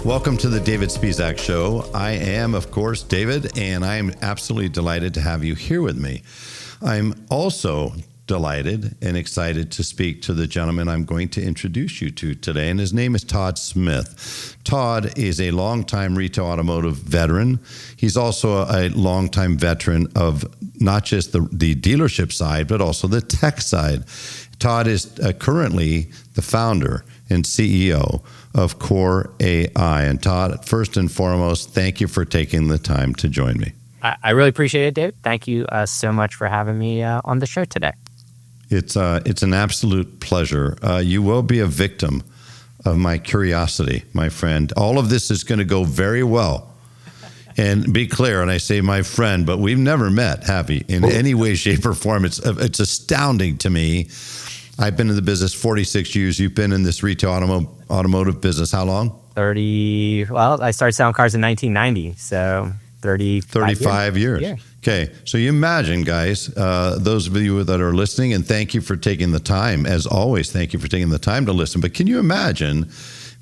Welcome to the David Spisak Show. I am, of course, David, and I am absolutely delighted to have you here with me. I'm also delighted and excited to speak to the gentleman I'm going to introduce you to today, and his name is Todd Smith. Todd is a longtime retail automotive veteran. He's also a longtime veteran of not just the dealership side, but also the tech side. Todd is currently the founder and CEO of QoreAI. And Todd, first and foremost, thank you for taking the time to join me. I really appreciate it, Dave. Thank you so much for having me on the show today. It's an absolute pleasure. You will be a victim of my curiosity, my friend. All of this is going to go very well. And be clear, and I say my friend, but we've never met, have we, in any way, shape, or form. It's astounding to me. I've been in the business 46 years. You've been in this retail automotive business how long? 30. Well, I started selling cars in 1990, so 35 years. Yeah. Okay, so you imagine, guys, those of you that are listening, and thank you for taking the time. As always, thank you for taking the time to listen. But can you imagine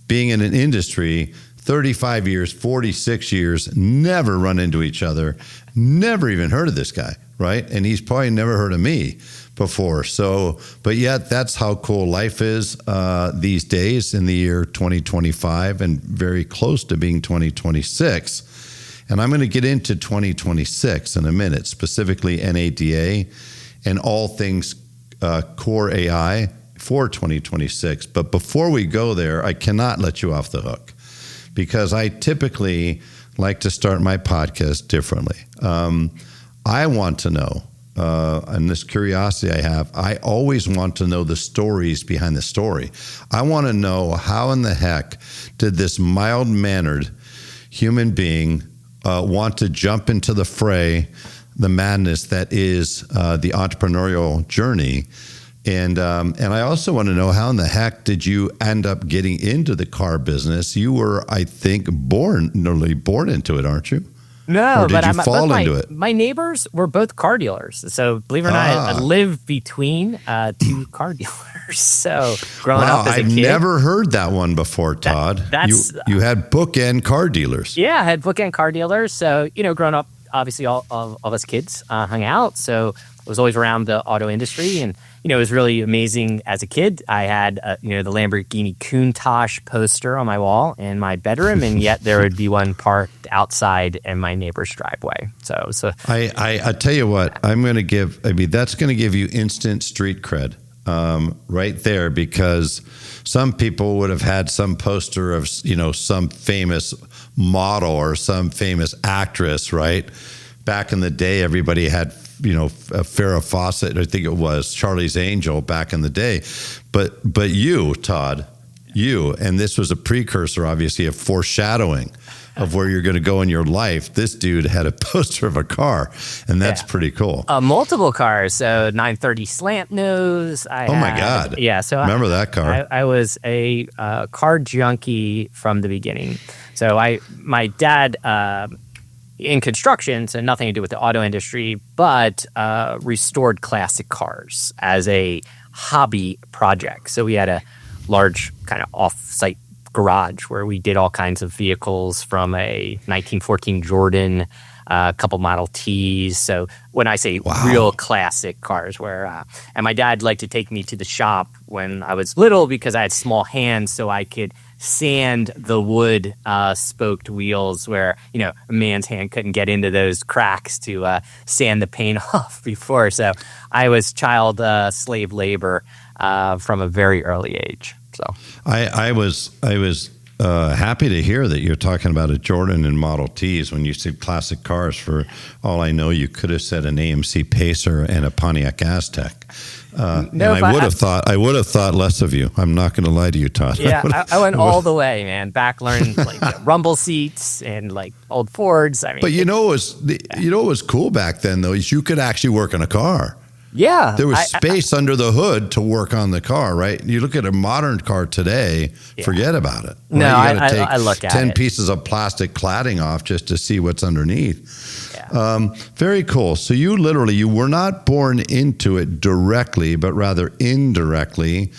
being in an industry 35 years, 46 years, never run into each other, never even heard of this guy, right? And he's probably never heard of me before. So, but yet that's how cool life is these days in the year 2025 and very close to being 2026. And I'm going to get into 2026 in a minute, specifically NADA and all things QoreAI for 2026. But before we go there, I cannot let you off the hook because I typically like to start my podcast differently. I want to know, and this curiosity I have, I always want to know the stories behind the story. I want to know how in the heck did this mild-mannered human being want to jump into the fray, the madness that is the entrepreneurial journey. And I also want to know how in the heck did you end up getting into the car business? You were, I think, nearly born into it, aren't you? No, or did you fall into it? My neighbors were both car dealers. So believe it or not, I live between two car dealers. So growing up as a kid. I've never heard that one before, Todd. You had bookend car dealers. Yeah, I had bookend car dealers. So, growing up, obviously all of us kids hung out. So I was always around the auto industry. And, it was really amazing as a kid. I had, the Lamborghini Countach poster on my wall in my bedroom, and yet there would be one parked outside in my neighbor's driveway. So I tell you what, that's going to give you instant street cred right there, because some people would have had some poster of, some famous model or some famous actress, right? Back in the day, everybody had Farrah Fawcett, I think it was Charlie's Angel back in the day. But you, Todd, and this was a precursor, obviously, of foreshadowing of where you're going to go in your life. This dude had a poster of a car, and that's pretty cool. Multiple cars. So 930 slant nose. My God. Yeah. So remember that car. I was a car junkie from the beginning. So my dad, in construction, so nothing to do with the auto industry, but restored classic cars as a hobby project. So we had a large kind of off-site garage where we did all kinds of vehicles, from a 1914 Jordan, a couple Model Ts. So when I say real classic cars, and my dad liked to take me to the shop when I was little because I had small hands, so I could sand the wood spoked wheels where, a man's hand couldn't get into those cracks to sand the paint off before. So I was child slave labor from a very early age. So I was happy to hear that you're talking about a Jordan and Model Ts. When you said classic cars, for all I know, you could have said an AMC Pacer and a Pontiac Aztek. I would have thought less of you. I'm not going to lie to you, Todd. Yeah, I went all the way, man. Back learning rumble seats and old Fords. I mean, but what was cool back then though is you could actually work on a car. Yeah. There was space under the hood to work on the car, right? You look at a modern car today, forget about it. Right? No, you got to take I look at 10 pieces of plastic cladding off just to see what's underneath. Yeah. Very cool. So you were not born into it directly, but rather indirectly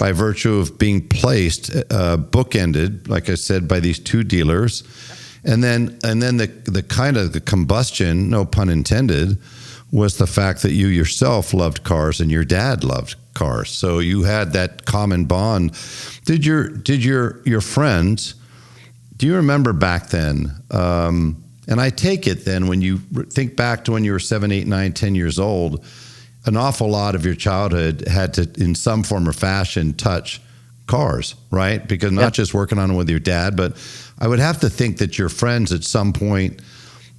by virtue of being placed, bookended, like I said, by these two dealers. And then the kind of the combustion, no pun intended, was the fact that you yourself loved cars and your dad loved cars. So you had that common bond. Did your friends, do you remember back then, and I take it then when you think back to when you were 7, 8, 9, 10 years old, an awful lot of your childhood had to, in some form or fashion, touch cars, right? Because not just working on it with your dad, but I would have to think that your friends at some point,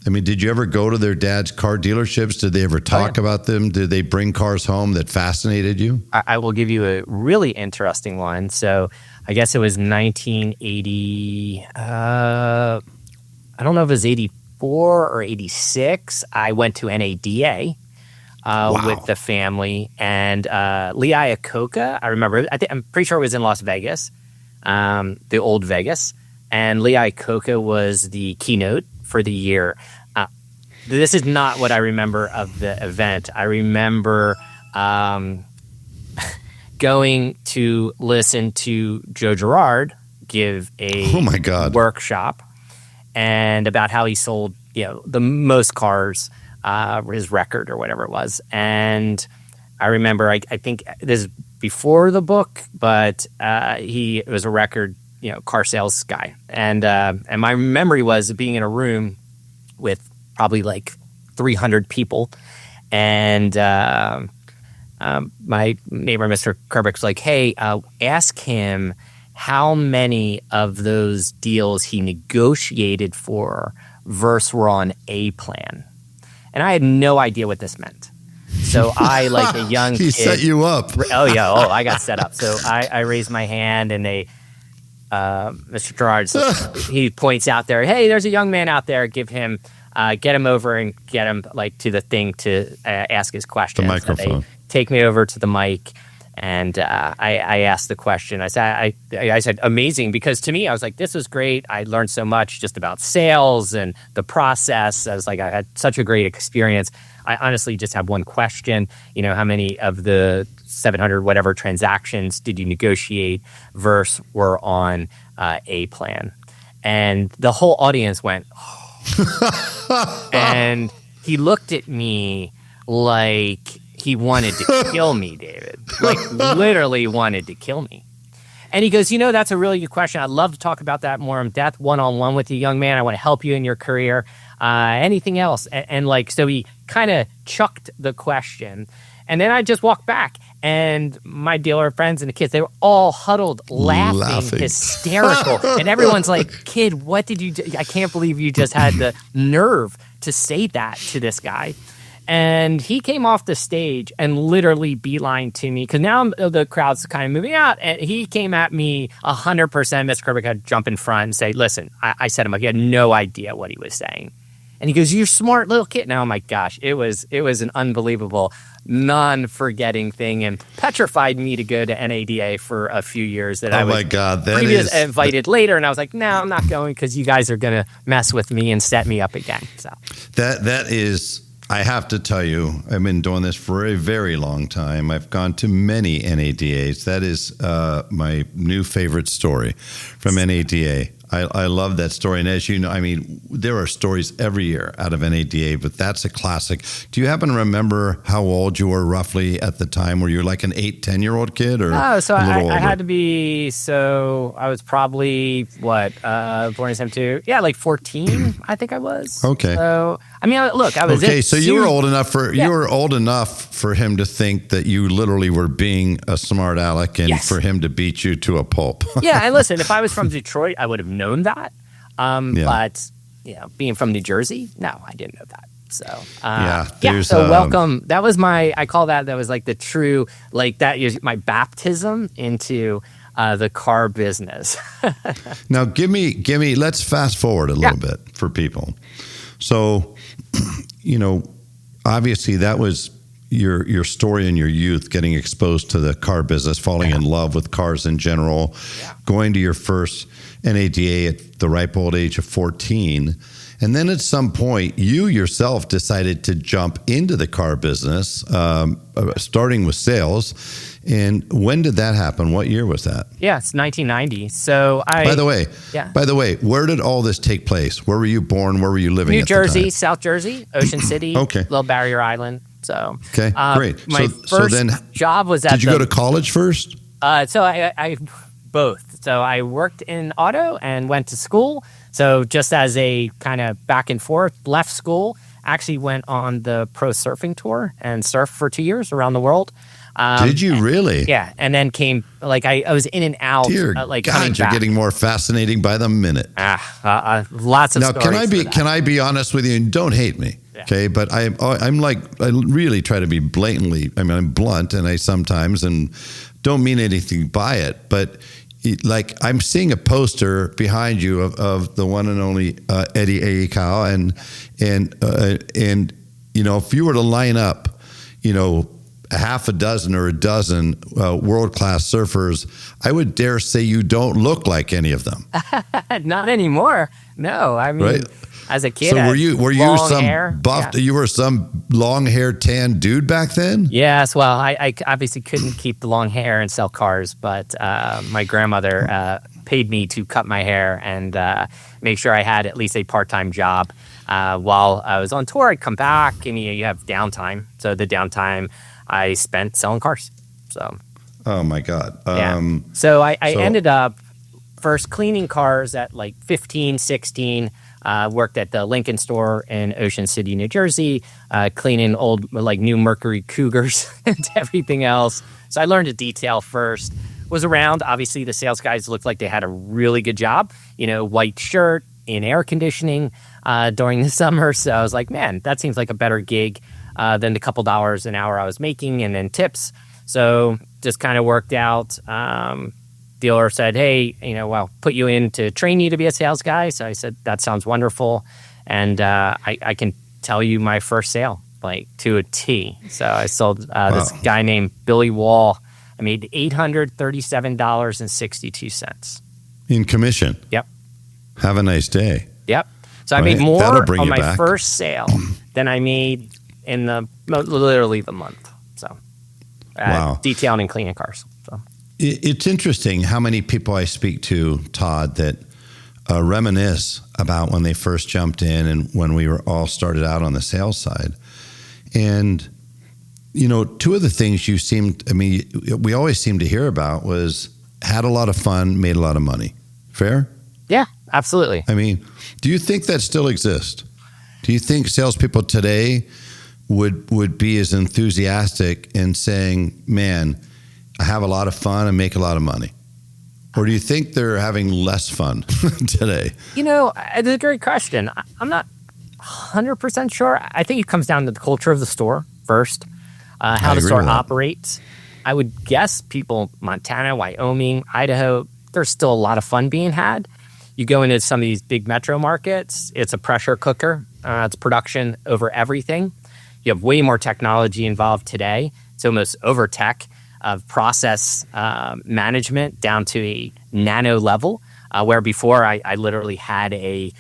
I mean, did you ever go to their dad's car dealerships? Did they ever talk about them? Did they bring cars home that fascinated you? I will give you a really interesting one. So I guess it was 1980. I don't know if it was 84 or 86. I went to NADA with the family. And Lee Iacocca, I remember, I'm pretty sure it was in Las Vegas, the old Vegas. And Lee Iacocca was the keynote for the year. This is not what I remember of the event. I remember going to listen to Joe Girard give a workshop and about how he sold, the most cars, his record or whatever it was. And I remember, I think this is before the book, but he was a record, car sales guy. And my memory was being in a room with probably like 300 people. And my neighbor, Mr. Kerbick's like, hey, ask him how many of those deals he negotiated for versus were on A plan. And I had no idea what this meant. So I, like a young kid. He set you up. Oh, yeah. Oh, I got set up. So I raised my hand and Mr. Girard, he points out there, hey, there's a young man out there. Give him, get him over and get him to the thing to ask his question. The microphone. So they take me over to the mic, and I asked the question. I said, amazing, because to me, I was like, this was great. I learned so much just about sales and the process. I was like, I had such a great experience. I honestly just have one question. How many of the 700 whatever transactions did you negotiate versus were on A plan? And the whole audience went, oh. And he looked at me like he wanted to kill me, David. Like literally wanted to kill me. And he goes, that's a really good question. I'd love to talk about that more in depth, one-on-one with you, young man. I want to help you in your career. Anything else? And so he kind of chucked the question. And then I just walked back. And my dealer friends and the kids, they were all huddled, laughing. Hysterical. And everyone's like, kid, what did you do? I can't believe you just had the nerve to say that to this guy. And he came off the stage and literally beeline to me, because now the crowd's kind of moving out. And he came at me 100%. Mr. Kerbick had to jump in front and say, listen, I set him up. He had no idea what he was saying. And he goes, you're a smart little kid. Now, oh my gosh, it was an unbelievable, non-forgetting thing, and petrified me to go to NADA for a few years. That I was invited later, and I was like, no, I'm not going because you guys are going to mess with me and set me up again. So that is, I have to tell you, I've been doing this for a very long time. I've gone to many NADAs. That is my new favorite story from NADA. I love that story. And as you know, I mean, there are stories every year out of NADA, but that's a classic. Do you happen to remember how old you were roughly at the time? Were you like an 8, 10-year-old kid or I had to be, I was probably, born in 72? Yeah, like 14, I think I was. Okay. So, I mean, look, I was so you were old enough for him to think that you literally were being a smart aleck and for him to beat you to a pulp. Yeah, and listen, if I was from Detroit, I would have known that. But being from New Jersey, no, I didn't know that. So so welcome. That was I call that was like the true, like that is my baptism into the car business. Now give me let's fast forward a little bit for people. So, obviously that was your story in your youth, getting exposed to the car business, falling in love with cars in general, going to your first NADA at the ripe old age of 14. And then at some point, you yourself decided to jump into the car business, starting with sales. And when did that happen? What year was that? Yeah, it's 1990. So By the way, where did all this take place? Where were you born? Where were you living? New at Jersey, the time? South Jersey, Ocean City, Okay. Little Barrier Island. So Okay, great. My first job was at. Did you go to college first? So I both. So I worked in auto and went to school. So just as a kind of back and forth, left school, actually went on the pro surfing tour and surfed for 2 years around the world. Did you really? Yeah, and then came I was in and out. Dear coming God, you're back. getting more fascinating by the minute. Lots of now, stories. can I be honest with you? And don't hate me, okay? But I really try to be blatantly. I mean, I'm blunt, and I sometimes and don't mean anything by it. But I'm seeing a poster behind you of the one and only Eddie Aikau, and if you were to line up, a half a dozen or a dozen world-class surfers, I would dare say you don't look like any of them. Not anymore. No, I mean, right? As a kid, so were you some hair? buffed? Yeah. You were some long-haired tan dude back then? Yes. Well, I obviously couldn't keep the long hair and sell cars, but my grandmother paid me to cut my hair and make sure I had at least a part-time job. While I was on tour, I'd come back, and you have downtime. So the downtime I spent selling cars. So. Oh my God. So I ended up first cleaning cars at 15, 16. Worked at the Lincoln store in Ocean City, New Jersey, cleaning old new Mercury Cougars and everything else. So I learned to detail first. Was around. Obviously, the sales guys looked like they had a really good job. White shirt in air conditioning during the summer. So I was like, man, that seems like a better gig than the couple dollars an hour I was making, and then tips. So just kind of worked out. Dealer said, hey, I'll put you in to train you to be a sales guy. So I said, that sounds wonderful. And I can tell you my first sale, to a T. So I sold this guy named Billy Wall. I made $837.62. In commission? Yep. Have a nice day. Yep. So I made more on my first sale than I made in literally the month. So detailing and cleaning cars. So it's interesting how many people I speak to, Todd, that reminisce about when they first jumped in and when we were all started out on the sales side. And two of the things we always seem to hear about was had a lot of fun, made a lot of money. Fair? Yeah, absolutely. I mean, do you think that still exists? Do you think salespeople today would be as enthusiastic in saying, man, I have a lot of fun and make a lot of money? Or do you think they're having less fun today? It's a great question. I'm not 100% sure. I think it comes down to the culture of the store first, how the store operates. I would guess people, Montana, Wyoming, Idaho, there's still a lot of fun being had. You go into some of these big metro markets, it's a pressure cooker. It's production over everything. You have way more technology involved today. It's almost over tech of process management down to a nano level, where before I literally had a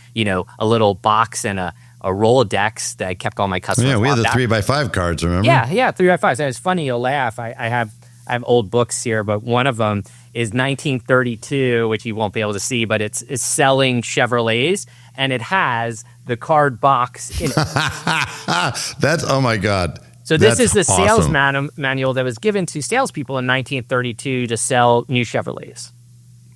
little box and a Rolodex that I kept all my customers. Yeah, we had the 3x5 cards, remember? Yeah, 3x5. So it's funny, you'll laugh. I have old books here, but one of them is 1932, which you won't be able to see, but it's selling Chevrolets, and it has the card box in it. Oh my God. So this is the sales manual that was given to salespeople in 1932 to sell new Chevrolets.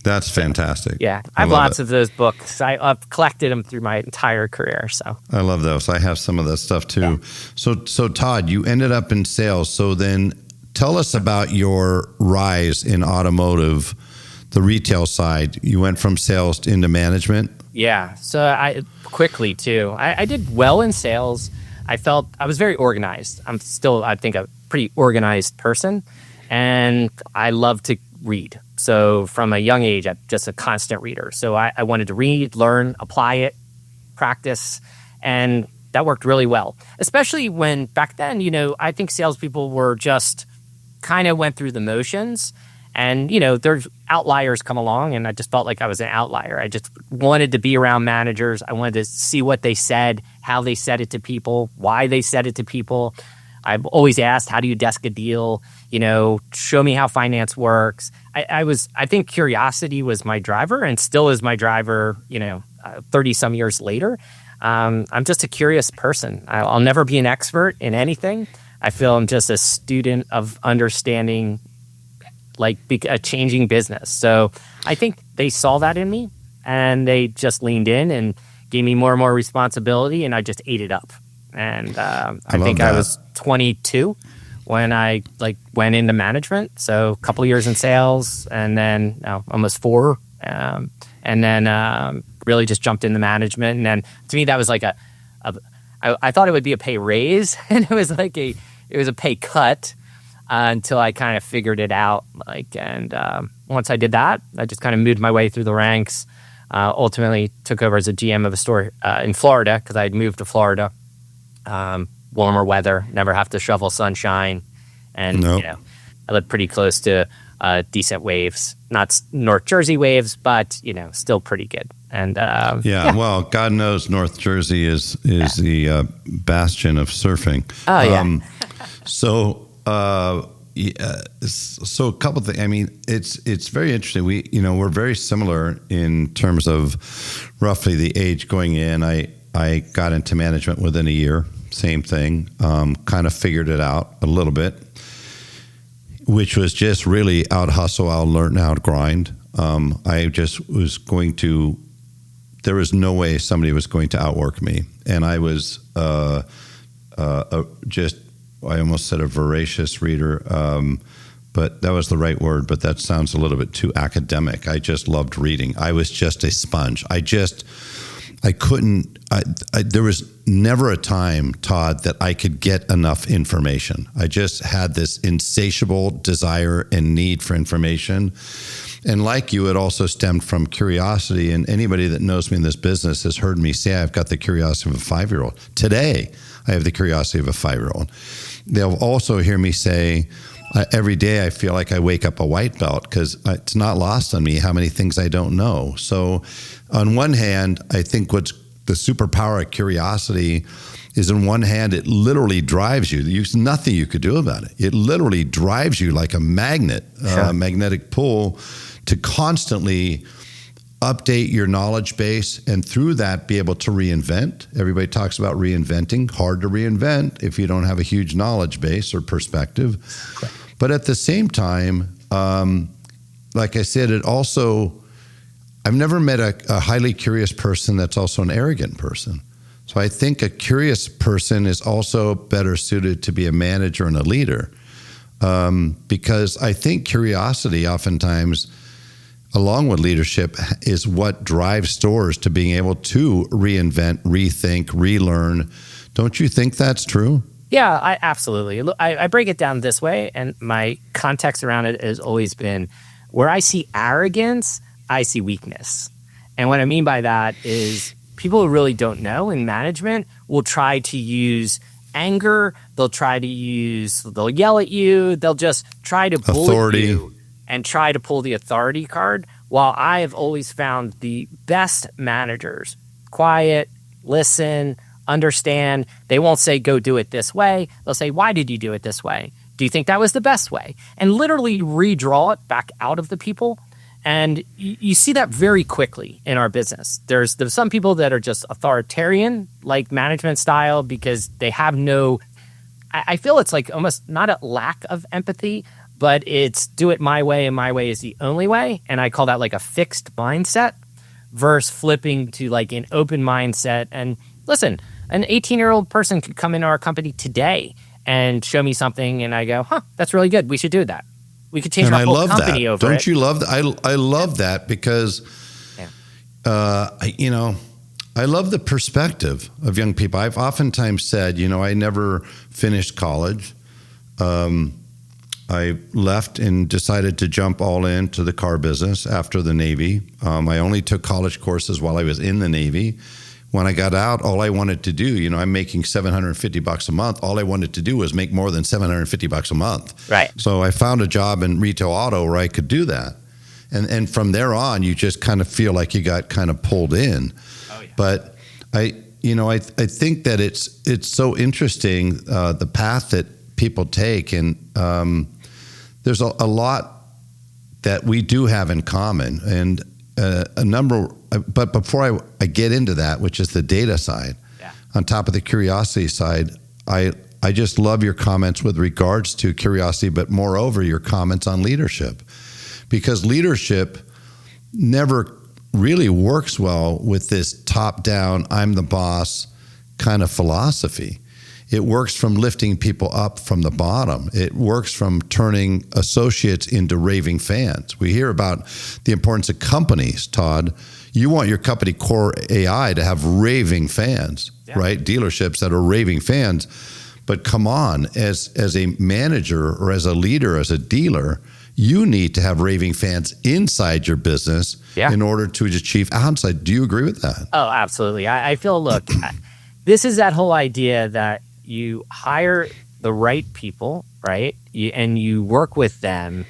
That's fantastic. Yeah, I have lots of those books. I've collected them through my entire career. So I love those. I have some of that stuff too. Yeah. So Todd, you ended up in sales. So then tell us about your rise in automotive, the retail side. You went from sales into management. Yeah. So I quickly too. I did well in sales. I felt I was very organized. I'm still, I think, a pretty organized person, and I love to read. So from a young age, I'm just a constant reader. So I wanted to read, learn, apply it, practice, and that worked really well. Especially when back then, I think salespeople were just kind of went through the motions, And, there's outliers come along, and I just felt like I was an outlier. I just wanted to be around managers. I wanted to see what they said, how they said it to people, why they said it to people. I've always asked, how do you desk a deal? Show me how finance works. I think curiosity was my driver and still is my driver, 30 some years later. I'm just a curious person. I'll never be an expert in anything. I feel I'm just a student of understanding like a changing business. So I think they saw that in me and they just leaned in and gave me more and more responsibility, and I just ate it up. And I think I was 22 when I went into management. So a couple of years in sales, and then almost 4, and then really just jumped into management. And then to me, that was like I thought it would be a pay raise, and it was a pay cut until I kind of figured it out. And once I did that, I just kind of moved my way through the ranks. Ultimately, took over as a GM of a store in Florida because I had moved to Florida. Warmer weather, never have to shovel sunshine, and I live pretty close to decent waves. Not North Jersey waves, but still pretty good. And well, God knows North Jersey is the bastion of surfing. Oh yeah. So a couple of things. I mean, it's very interesting. We're very similar in terms of roughly the age going in. I got into management within a year. Same thing. Kind of figured it out a little bit, which was just really out hustle, out learn, out grind. I just was going to. There was no way somebody was going to outwork me, and I was just. I almost said a voracious reader, but that was the right word. But that sounds a little bit too academic. I just loved reading. I was just a sponge. I couldn't. There was never a time, Todd, that I could get enough information. I just had this insatiable desire and need for information. And like you, it also stemmed from curiosity. And anybody that knows me in this business has heard me say I've got the curiosity of a 5-year-old. Today, I have the curiosity of a 5-year-old. They'll also hear me say, every day I feel like I wake up a white belt because it's not lost on me how many things I don't know. So on one hand, I think what's the superpower of curiosity is on one hand, it literally drives you. There's nothing you could do about it. It literally drives you like a magnet, sure. Magnetic pull to constantly update your knowledge base and through that be able to reinvent. Everybody talks about reinventing. Hard to reinvent if you don't have a huge knowledge base or perspective. Correct. But at the same time, like I said, I've never met a highly curious person that's also an arrogant person. So I think a curious person is also better suited to be a manager and a leader, because I think curiosity oftentimes, along with leadership, is what drives stores to being able to reinvent, rethink, relearn. Don't you think that's true? Yeah, absolutely. I break it down this way, and my context around it has always been where I see arrogance, I see weakness. And what I mean by that is people who really don't know in management will try to use anger. They'll yell at you. They'll just try to bully you and try to pull the authority card. While I have always found the best managers, quiet, listen, understand. They won't say, go do it this way. They'll say, why did you do it this way? Do you think that was the best way? And literally redraw it back out of the people. And you see that very quickly in our business. There's some people that are just authoritarian, like management style, because they have no, I feel it's like almost not a lack of empathy, but it's do it my way and my way is the only way. And I call that like a fixed mindset versus flipping to like an open mindset. And listen, an 18-year-old person could come into our company today and show me something and I go, that's really good. We should do that. We could change our whole company over it. Don't you love that? I love that because, I love the perspective of young people. I've oftentimes said, I never finished college. I left and decided to jump all into the car business after the Navy. I only took college courses while I was in the Navy. When I got out, all I wanted to do, I'm making $750 a month. All I wanted to do was make more than $750 a month. Right. So I found a job in retail auto where I could do that. And from there on, you just kind of feel like you got kind of pulled in. Oh, yeah. But I think that it's so interesting, the path that people take. And there's a lot that we do have in common. And but before I get into that, which is the data side, on top of the curiosity side, I just love your comments with regards to curiosity, but moreover, your comments on leadership. Because leadership never really works well with this top-down, I'm the boss kind of philosophy. It works from lifting people up from the bottom. It works from turning associates into raving fans. We hear about the importance of companies, Todd. You want your company, QoreAI, to have raving fans, right? Dealerships that are raving fans. But come on, as a manager or as a leader, as a dealer, you need to have raving fans inside your business in order to achieve outside. Do you agree with that? Oh, absolutely. I feel, look, this is that whole idea that you hire the right people, right? And you work with them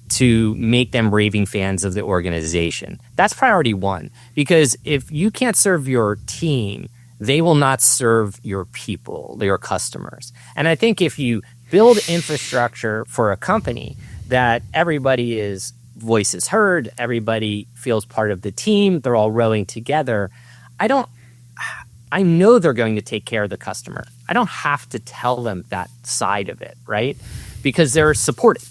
to make them raving fans of the organization. That's priority one. Because if you can't serve your team, they will not serve your people, your customers. And I think if you build infrastructure for a company that everybody's voice is heard, everybody feels part of the team, they're all rowing together, I know they're going to take care of the customer. I don't have to tell them that side of it, right? Because they're supportive.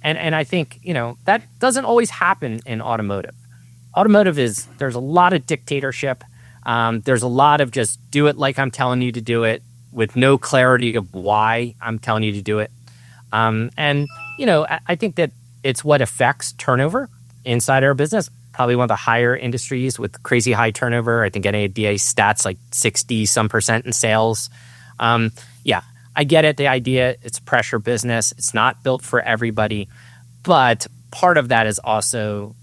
And I think, that doesn't always happen in automotive. Automotive there's a lot of dictatorship. There's a lot of just do it like I'm telling you to do it with no clarity of why I'm telling you to do it. I think that it's what affects turnover inside our business. Probably one of the higher industries with crazy high turnover. I think NADA stats like 60% in sales. I get it. The idea, it's a pressure business. It's not built for everybody. But part of that is also,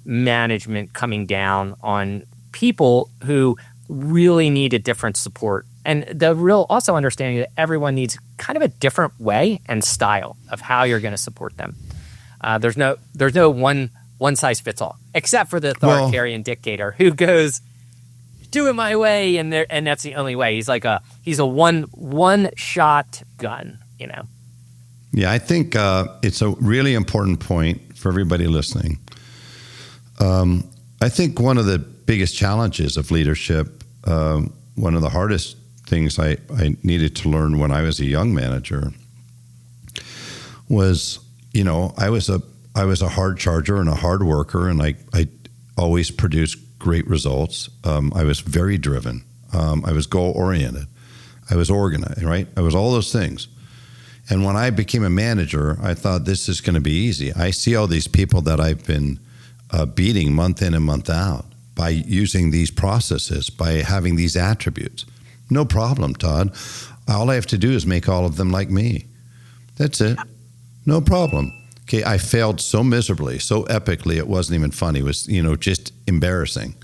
management coming down on people who really need a different support. And the real also understanding that everyone needs kind of a different way and style of how you're going to support them. There's no one size fits all, except for the authoritarian dictator who goes, do it my way, and that's the only way. He's a one shot gun, Yeah, I think it's a really important point for everybody listening. I think one of the biggest challenges of leadership, one of the hardest things I needed to learn when I was a young manager was, I was a hard charger and a hard worker, and I always produced great results. I was very driven. I was goal-oriented. I was organized, right? I was all those things. And when I became a manager, I thought this is going to be easy. I see all these people that I've been beating month in and month out by using these processes, by having these attributes. No problem, Todd. All I have to do is make all of them like me. That's it. No problem. Okay, I failed so miserably, so epically, it wasn't even funny. It was, just embarrassing.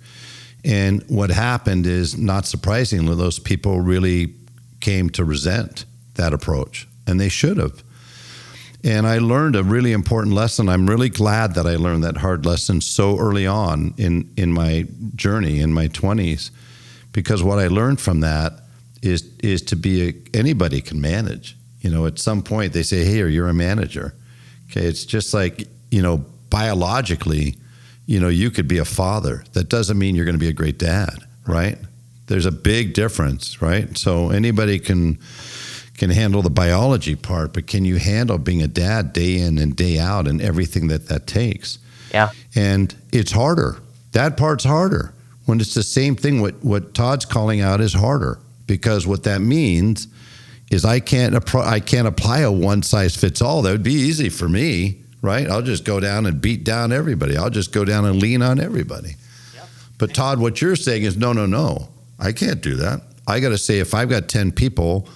And what happened is, not surprisingly, those people really came to resent that approach, and they should have. And I learned a really important lesson. I'm really glad that I learned that hard lesson so early on in my journey, in my 20s, because what I learned from that is to be anybody can manage. At some point they say, hey, you're a manager. Okay, it's just like, biologically, you could be a father. That doesn't mean you're going to be a great dad, right? There's a big difference, right? So anybody can handle the biology part, but can you handle being a dad day in and day out and everything that takes? Yeah. And it's harder. That part's harder. When it's the same thing, what Todd's calling out is harder, because what that means is I can't apply a one size fits all. That would be easy for me, right? I'll just go down and beat down everybody. I'll just go down and lean on everybody. Yep. But Todd, what you're saying is no. I can't do that. I got to say, if I've got 10 people,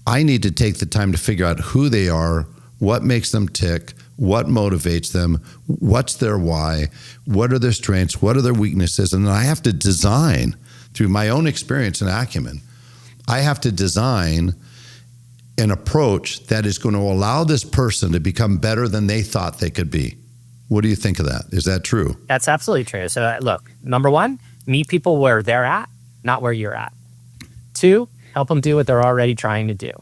I need to take the time to figure out who they are, what makes them tick, what motivates them, what's their why, what are their strengths, what are their weaknesses, and then I have to design through my own experience and acumen, I have to design an approach that is going to allow this person to become better than they thought they could be. What do you think of that? Is that true? That's absolutely true. So look, number one, meet people where they're at, not where you're at. 2, help them do what they're already trying to do.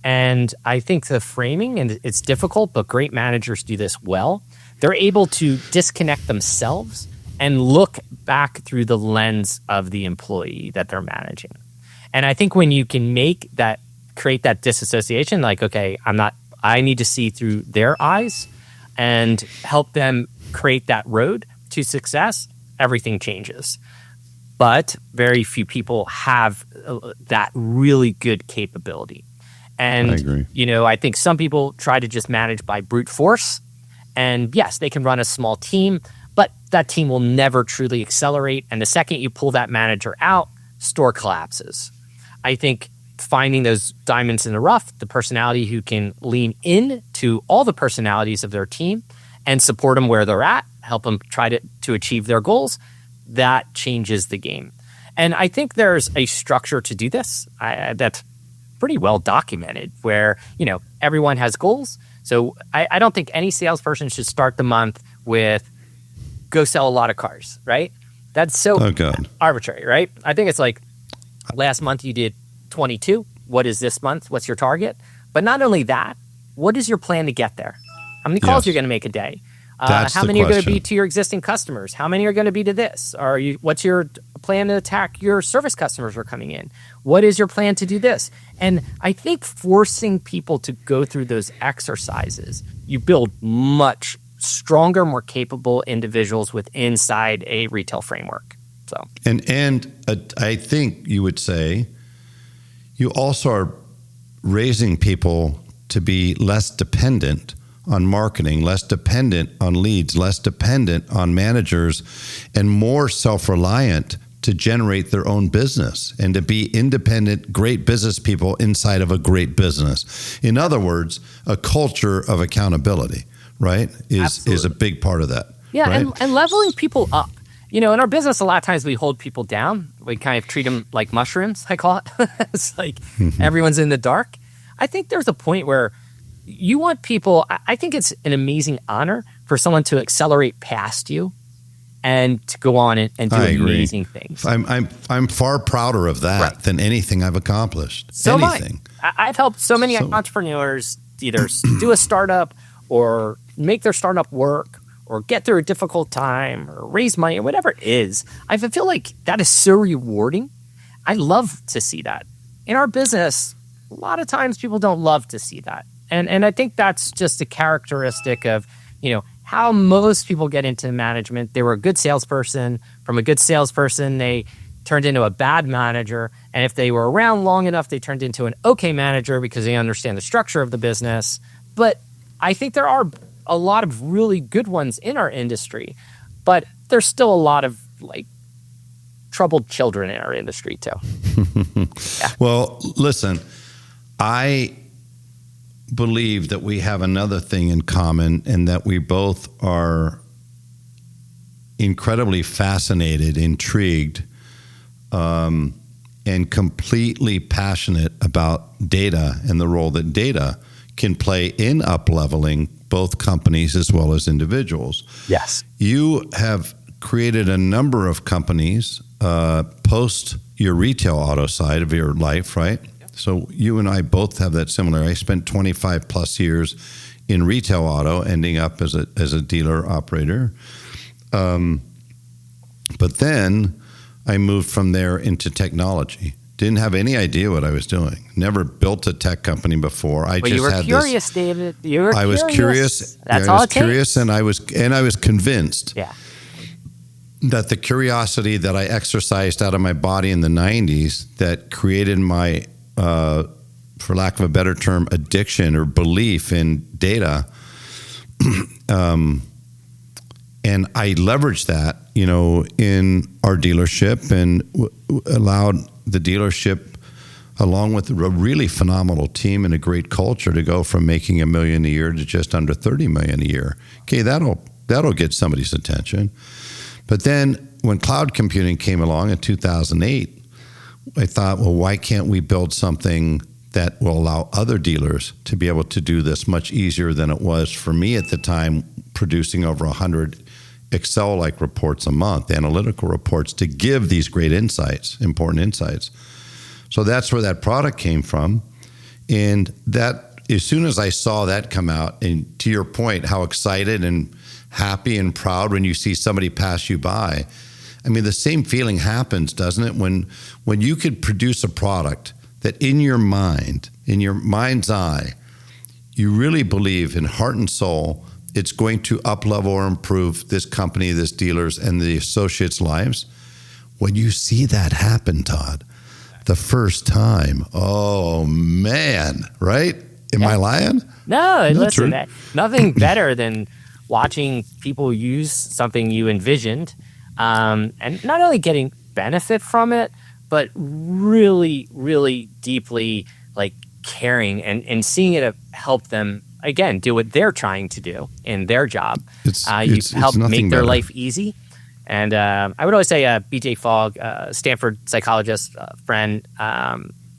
And I think the framing, and it's difficult, but great managers do this well. They're able to disconnect themselves and look back through the lens of the employee that they're managing. And I think when you can create that disassociation, like, okay, I need to see through their eyes and help them create that road to success, everything changes. But very few people have that really good capability. And, I agree. I think some people try to just manage by brute force. And yes, they can run a small team, but that team will never truly accelerate. And the second you pull that manager out, store collapses. I think finding those diamonds in the rough, the personality who can lean in to all the personalities of their team and support them where they're at, help them try to achieve their goals, that changes the game. And I think there's a structure to do this that's pretty well documented where, everyone has goals. So I don't think any salesperson should start the month with go sell a lot of cars, right? That's so arbitrary, right? I think it's like last month you did 22. What is this month? What's your target? But not only that, what is your plan to get there? How many calls you're going to make a day? How many are going to be to your existing customers? How many are going to be to this? What's your plan to attack your service customers who are coming in? What is your plan to do this? And I think forcing people to go through those exercises, you build much stronger, more capable individuals inside a retail framework. So, and I think you would say you also are raising people to be less dependent on marketing, less dependent on leads, less dependent on managers, and more self-reliant to generate their own business and to be independent, great business people inside of a great business. In other words, a culture of accountability, right, is a big part of that. Yeah, right? and leveling people up. In our business, a lot of times we hold people down. We kind of treat them like mushrooms, I call it. It's like everyone's in the dark. I think there's a point where you want people, I think it's an amazing honor for someone to accelerate past you and to go on and do amazing things. I'm far prouder of that than anything I've accomplished. So I've helped so many entrepreneurs either do a startup or make their startup work or get through a difficult time or raise money or whatever it is. I feel like that is so rewarding. I love to see that. In our business, a lot of times people don't love to see that. And I think that's just a characteristic of, how most people get into management. They were a good salesperson. From a good salesperson, they turned into a bad manager. And if they were around long enough, they turned into an okay manager because they understand the structure of the business. But I think there are a lot of really good ones in our industry. But there's still a lot of troubled children in our industry too. Yeah. Well, listen, I believe that we have another thing in common, and that we both are incredibly fascinated, intrigued, and completely passionate about data and the role that data can play in up-leveling both companies as well as individuals. Yes. You have created a number of companies post your retail auto side of your life, right? So you and I both have that similar. I spent 25 plus years in retail auto, ending up as a dealer operator. But then I moved from there into technology. Didn't have any idea what I was doing. Never built a tech company before. You were curious, David. I was curious. That's all it takes. Curious, and I was convinced. Yeah. That the curiosity that I exercised out of my body in the 90s that created my for lack of a better term, addiction or belief in data. And I leveraged that, in our dealership and allowed the dealership, along with a really phenomenal team and a great culture, to go from making $1 million a year to just under $30 million a year. Okay, that'll get somebody's attention. But then when cloud computing came along in 2008, I thought, well, why can't we build something that will allow other dealers to be able to do this much easier than it was for me at the time, producing over 100 Excel-like reports a month, analytical reports, to give these great insights, important insights. So that's where that product came from. And that, as soon as I saw that come out, and to your point, how excited and happy and proud when you see somebody pass you by. I mean, the same feeling happens, doesn't it? When you could produce a product that in your mind, in your mind's eye, you really believe in heart and soul it's going to up-level or improve this company, this dealers, and the associates' lives. When you see that happen, Todd, the first time, oh, man, right? Am I lying? No, listen, nothing better than watching people use something you envisioned and not only getting benefit from it, but really, really deeply like caring and seeing it help them, again, do what they're trying to do in their job. You help make their life easy. And I would always say B.J. Fogg, Stanford psychologist friend,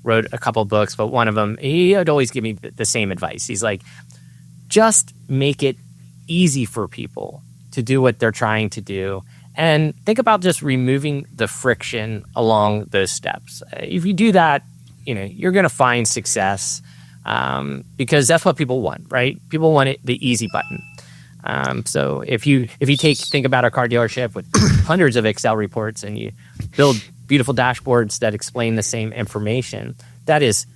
wrote a couple books, but one of them, he would always give me the same advice. He's like, just make it easy for people to do what they're trying to do. And think about just removing the friction along those steps. If you do that, you're going to find success because that's what people want, right? People want the easy button. So if you think about a car dealership with hundreds of Excel reports and you build beautiful dashboards that explain the same information, that is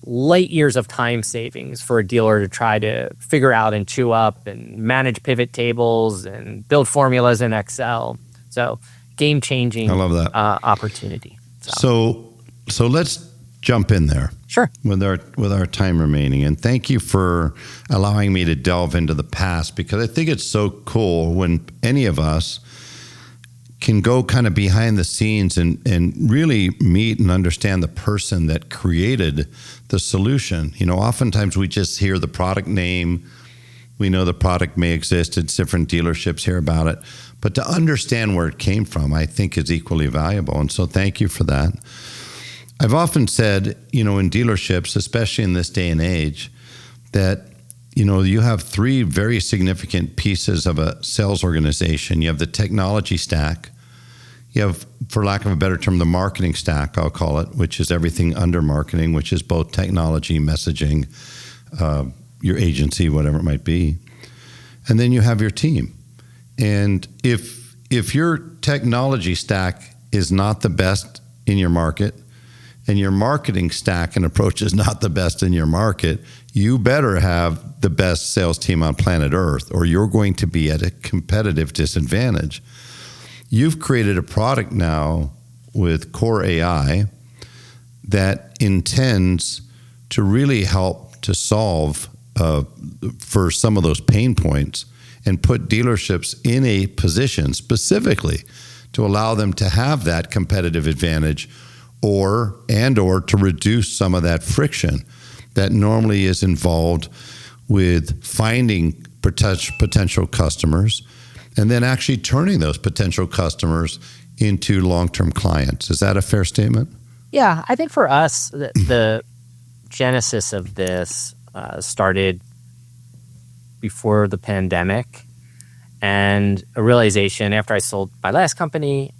light years of time savings for a dealer to try to figure out and chew up and manage pivot tables and build formulas in Excel. So game-changing I love that. Opportunity. So let's jump in there. Sure. With our time remaining. And thank you for allowing me to delve into the past, because I think it's so cool when any of us can go kind of behind the scenes and really meet and understand the person that created the solution. Oftentimes we just hear the product name. We know the product may exist. It's different dealerships hear about it. But to understand where it came from, I think is equally valuable. And so thank you for that. I've often said, in dealerships, especially in this day and age, that, you have three very significant pieces of a sales organization. You have the technology stack. You have, for lack of a better term, the marketing stack, I'll call it, which is everything under marketing, which is both technology, messaging, your agency, whatever it might be. And then you have your team. And if your technology stack is not the best in your market, and your marketing stack and approach is not the best in your market, you better have the best sales team on planet Earth, or you're going to be at a competitive disadvantage. You've created a product now with QoreAI that intends to really help to solve for some of those pain points and put dealerships in a position specifically to allow them to have that competitive advantage or to reduce some of that friction that normally is involved with finding potential customers and then actually turning those potential customers into long-term clients. Is that a fair statement? Yeah, I think for us, the genesis of this started before the pandemic, and a realization after I sold my last company,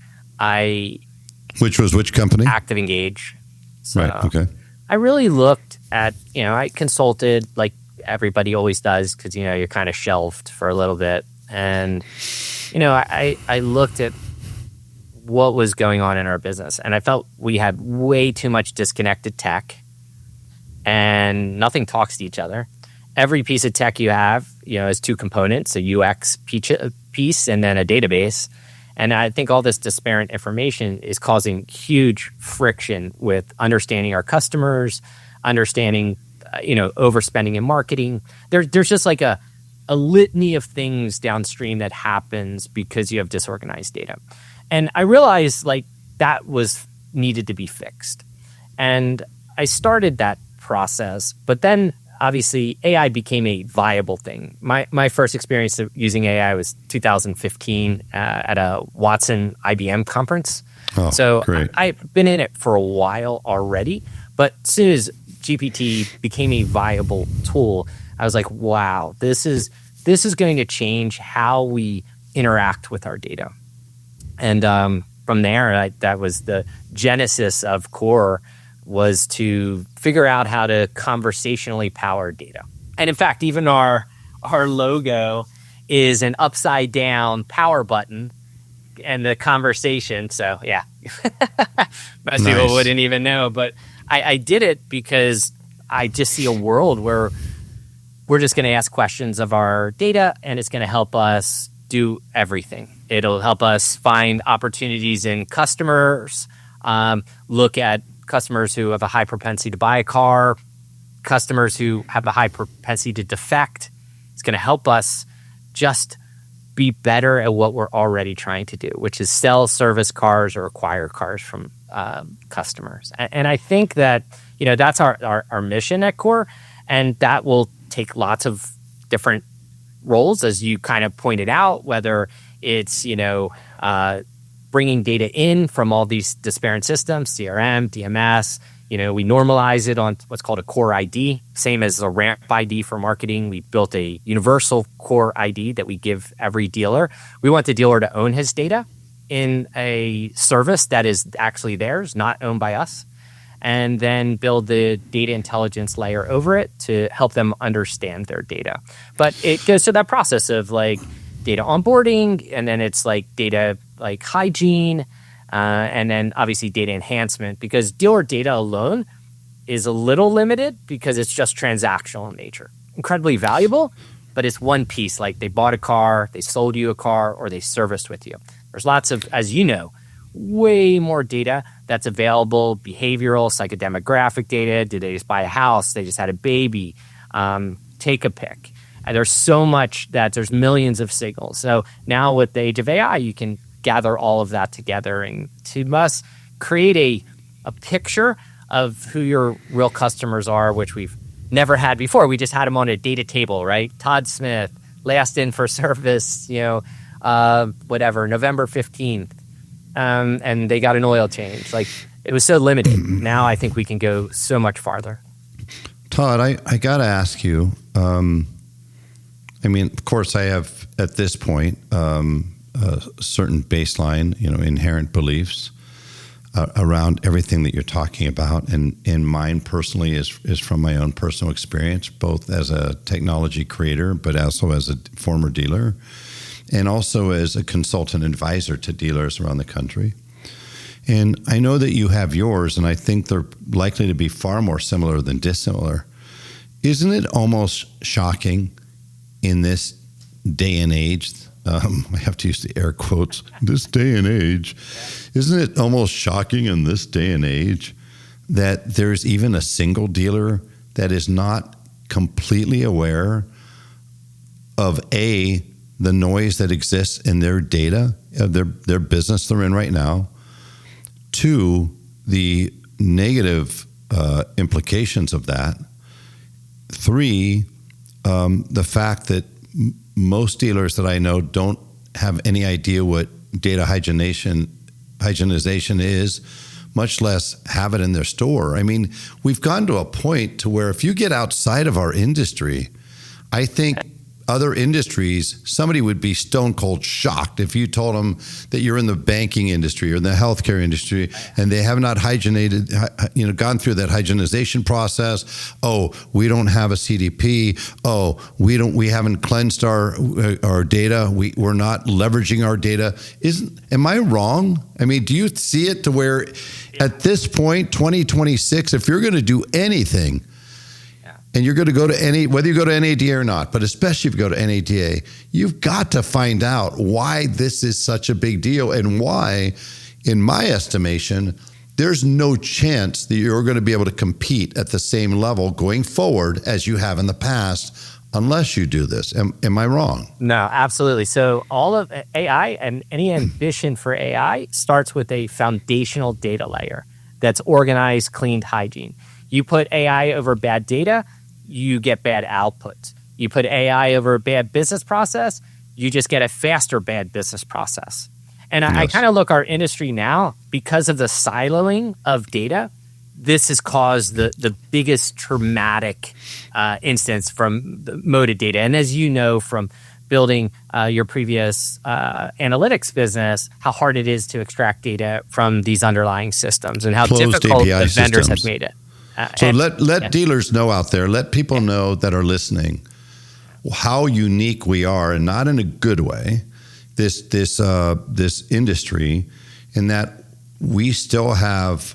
Which was which company? Active Engage. So right, okay. I really looked at, I consulted like everybody always does because, you're kind of shelved for a little bit. And, I looked at what was going on in our business, and I felt we had way too much disconnected tech and nothing talks to each other. Every piece of tech you have, has two components, a UX piece and then a database. And I think all this disparate information is causing huge friction with understanding our customers, understanding, overspending in marketing. There's just like a litany of things downstream that happens because you have disorganized data. And I realized like that was needed to be fixed. And I started that process, but then obviously AI became a viable thing. My first experience of using AI was 2015 at a Watson IBM conference. Oh, so great. I've been in it for a while already, but as soon as GPT became a viable tool, I was like, wow, this is going to change how we interact with our data. And from there, that was the genesis of Core, was to figure out how to conversationally power data. And in fact, even our logo is an upside down power button and the conversation. So yeah, most people wouldn't even know, but I did it because I just see a world where we're just going to ask questions of our data and it's going to help us do everything. It'll help us find opportunities in customers, look at customers who have a high propensity to buy a car, customers who have a high propensity to defect. It's going to help us just be better at what we're already trying to do, which is sell, service cars or acquire cars from customers. And I think that, that's our mission at Core, and that will take lots of different roles, as you kind of pointed out, whether it's, bringing data in from all these disparate systems, CRM, DMS. We normalize it on what's called a Core ID, same as a ramp ID for marketing. We built a universal Core ID that we give every dealer. We want the dealer to own his data in a service that is actually theirs, not owned by us, and then build the data intelligence layer over it to help them understand their data. But it goes through that process of like data onboarding, and then it's like data like hygiene, and then obviously data enhancement, because dealer data alone is a little limited because it's just transactional in nature. Incredibly valuable, but it's one piece. Like they bought a car, they sold you a car, or they serviced with you. There's lots of, as you know, way more data that's available, behavioral, psychodemographic data. Did they just buy a house? They just had a baby. Take a pick. There's so much that there's millions of signals. So now with the age of AI, you can gather all of that together and to must create a picture of who your real customers are, which we've never had before. We just had them on a data table, right? Todd Smith, last in for service, November 15th. And they got an oil change. Like, it was so limited. Now I think we can go so much farther. Todd, I got to ask you, of course, I have at this point a certain baseline, inherent beliefs around everything that you're talking about, and mine personally is from my own personal experience, both as a technology creator, but also as a former dealer, and also as a consultant advisor to dealers around the country. And I know that you have yours, and I think they're likely to be far more similar than dissimilar. Isn't it almost shocking in this day and age? I have to use the air quotes, this day and age. Isn't it almost shocking in this day and age that there's even a single dealer that is not completely aware of the noise that exists in their data, their business they're in right now, 2, the negative implications of that, 3, the fact that most dealers that I know don't have any idea what data hygienization is, much less have it in their store. We've gone to a point to where if you get outside of our industry, I think other industries, somebody would be stone cold shocked if you told them that you're in the banking industry or the healthcare industry and they have not gone through that hygienization process. Oh, we don't have a CDP. Oh, we haven't cleansed our data. We're not leveraging our data. Am I wrong? Do you see it to where at this point, 2026, if you're going to do anything, and you're going to go to whether you go to NADA or not, but especially if you go to NADA, you've got to find out why this is such a big deal and why, in my estimation, there's no chance that you're going to be able to compete at the same level going forward as you have in the past unless you do this. Am I wrong? No, absolutely. So all of AI and any ambition for AI starts with a foundational data layer that's organized, cleaned, hygiene. You put AI over bad data, you get bad output. You put AI over a bad business process, you just get a faster bad business process. And I kind of look our industry now, because of the siloing of data, this has caused the biggest traumatic instance from the moded data. And as you know from building your previous analytics business, how hard it is to extract data from these underlying systems and how Closed difficult API the vendors systems have made it. So let dealers know out there, let people know that are listening how unique we are, and not in a good way, this industry, in that we still have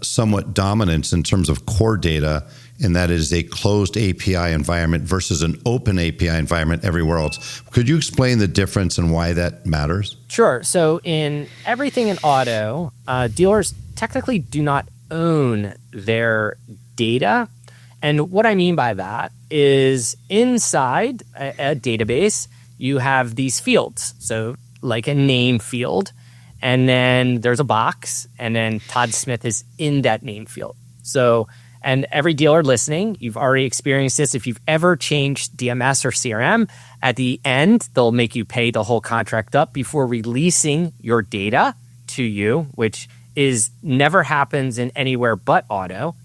somewhat dominance in terms of core data, and that is a closed API environment versus an open API environment everywhere else. Could you explain the difference and why that matters? Sure. So in everything in auto, dealers technically do not own their data. And what I mean by that is inside a database, you have these fields. So like a name field, and then there's a box, and then Todd Smith is in that name field. So, and every dealer listening, you've already experienced this. If you've ever changed DMS or CRM, at the end, they'll make you pay the whole contract up before releasing your data to you, which is never happens in anywhere but auto,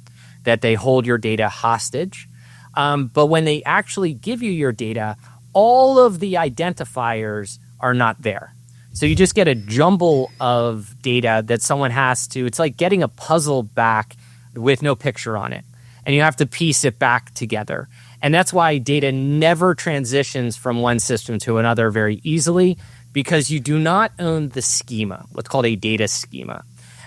that they hold your data hostage. But when they actually give you your data, all of the identifiers are not there. So you just get a jumble of data that someone has to, it's like getting a puzzle back with no picture on it. And you have to piece it back together. And that's why data never transitions from one system to another very easily, because you do not own the schema, what's called a data schema.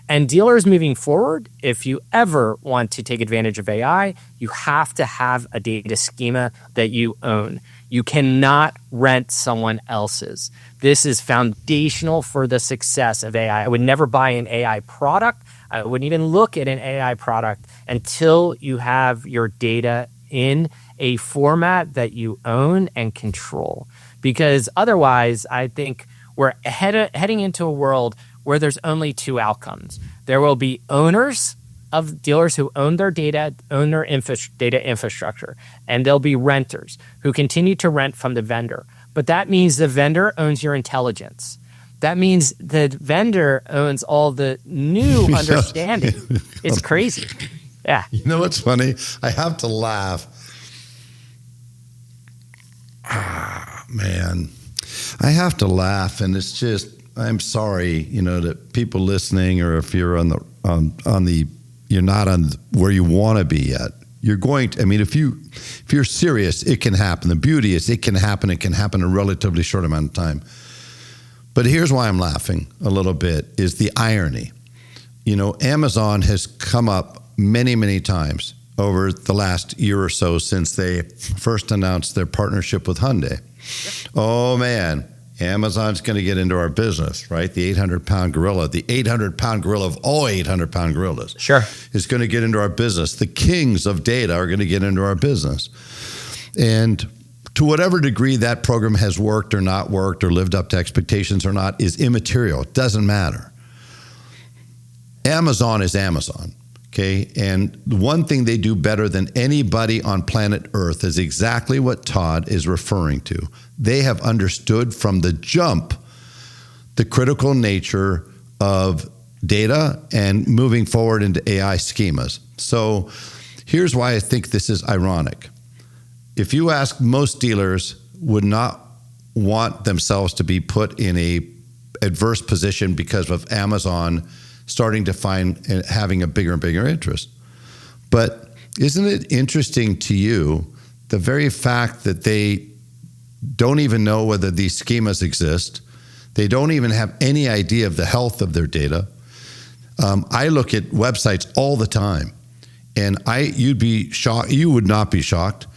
And dealers moving forward, if you ever want to take advantage of AI, you have to have a data schema that you own. You cannot rent someone else's. This is foundational for the success of AI. I would never buy an AI product. I wouldn't even look at an AI product until you have your data in a format that you own and control. Because otherwise, I think we're heading into a world where there's only two outcomes. There will be owners of dealers who own their data, own their data infrastructure, and there'll be renters who continue to rent from the vendor. But that means the vendor owns your intelligence. That means the vendor owns all the new understanding. It's crazy. Yeah. You know what's funny? I have to laugh. Man. I have to laugh, and it's just, I'm sorry, that people listening, or if you're you're not on where you want to be yet. You're going to, if you're serious, it can happen. The beauty is it can happen. It can happen in a relatively short amount of time. But here's why I'm laughing a little bit, is the irony. Amazon has come up many, many times over the last year or so since they first announced their partnership with Hyundai. Oh, man. Amazon's going to get into our business, right? The 800-pound gorilla, the 800-pound gorilla of all 800-pound gorillas, sure, is going to get into our business. The kings of data are going to get into our business. And to whatever degree that program has worked or not worked or lived up to expectations or not is immaterial. It doesn't matter. Amazon is Amazon, okay? And the one thing they do better than anybody on planet Earth is exactly what Todd is referring to. They have understood from the jump the critical nature of data and moving forward into AI schemas. So here's why I think this is ironic. If you ask, most dealers would not want themselves to be put in a adverse position because of Amazon starting to find and having a bigger and bigger interest. But isn't it interesting to you, the very fact that they don't even know whether these schemas exist, they don't even have any idea of the health of their data. I look at websites all the time, and you'd be shocked. You would not be shocked.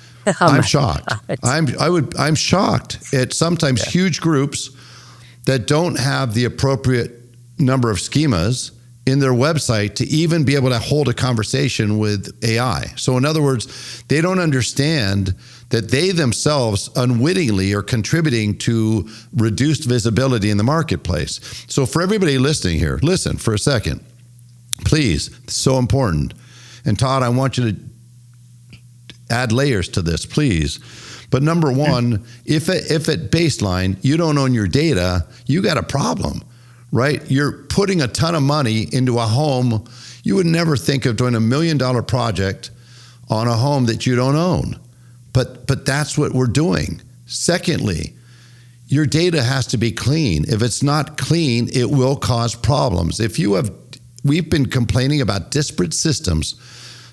I'm shocked. I'm shocked at sometimes huge groups that don't have the appropriate number of schemas in their website to even be able to hold a conversation with AI. So in other words, they don't understand that they themselves unwittingly are contributing to reduced visibility in the marketplace. So for everybody listening here, listen for a second, please. It's so important. And Todd, I want you to add layers to this, please. But number one, if at baseline you don't own your data, you got a problem, right? You're putting a ton of money into a home. You would never think of doing $1 million project on a home that you don't own. But that's what we're doing. Secondly, your data has to be clean. If it's not clean, it will cause problems. We've been complaining about disparate systems,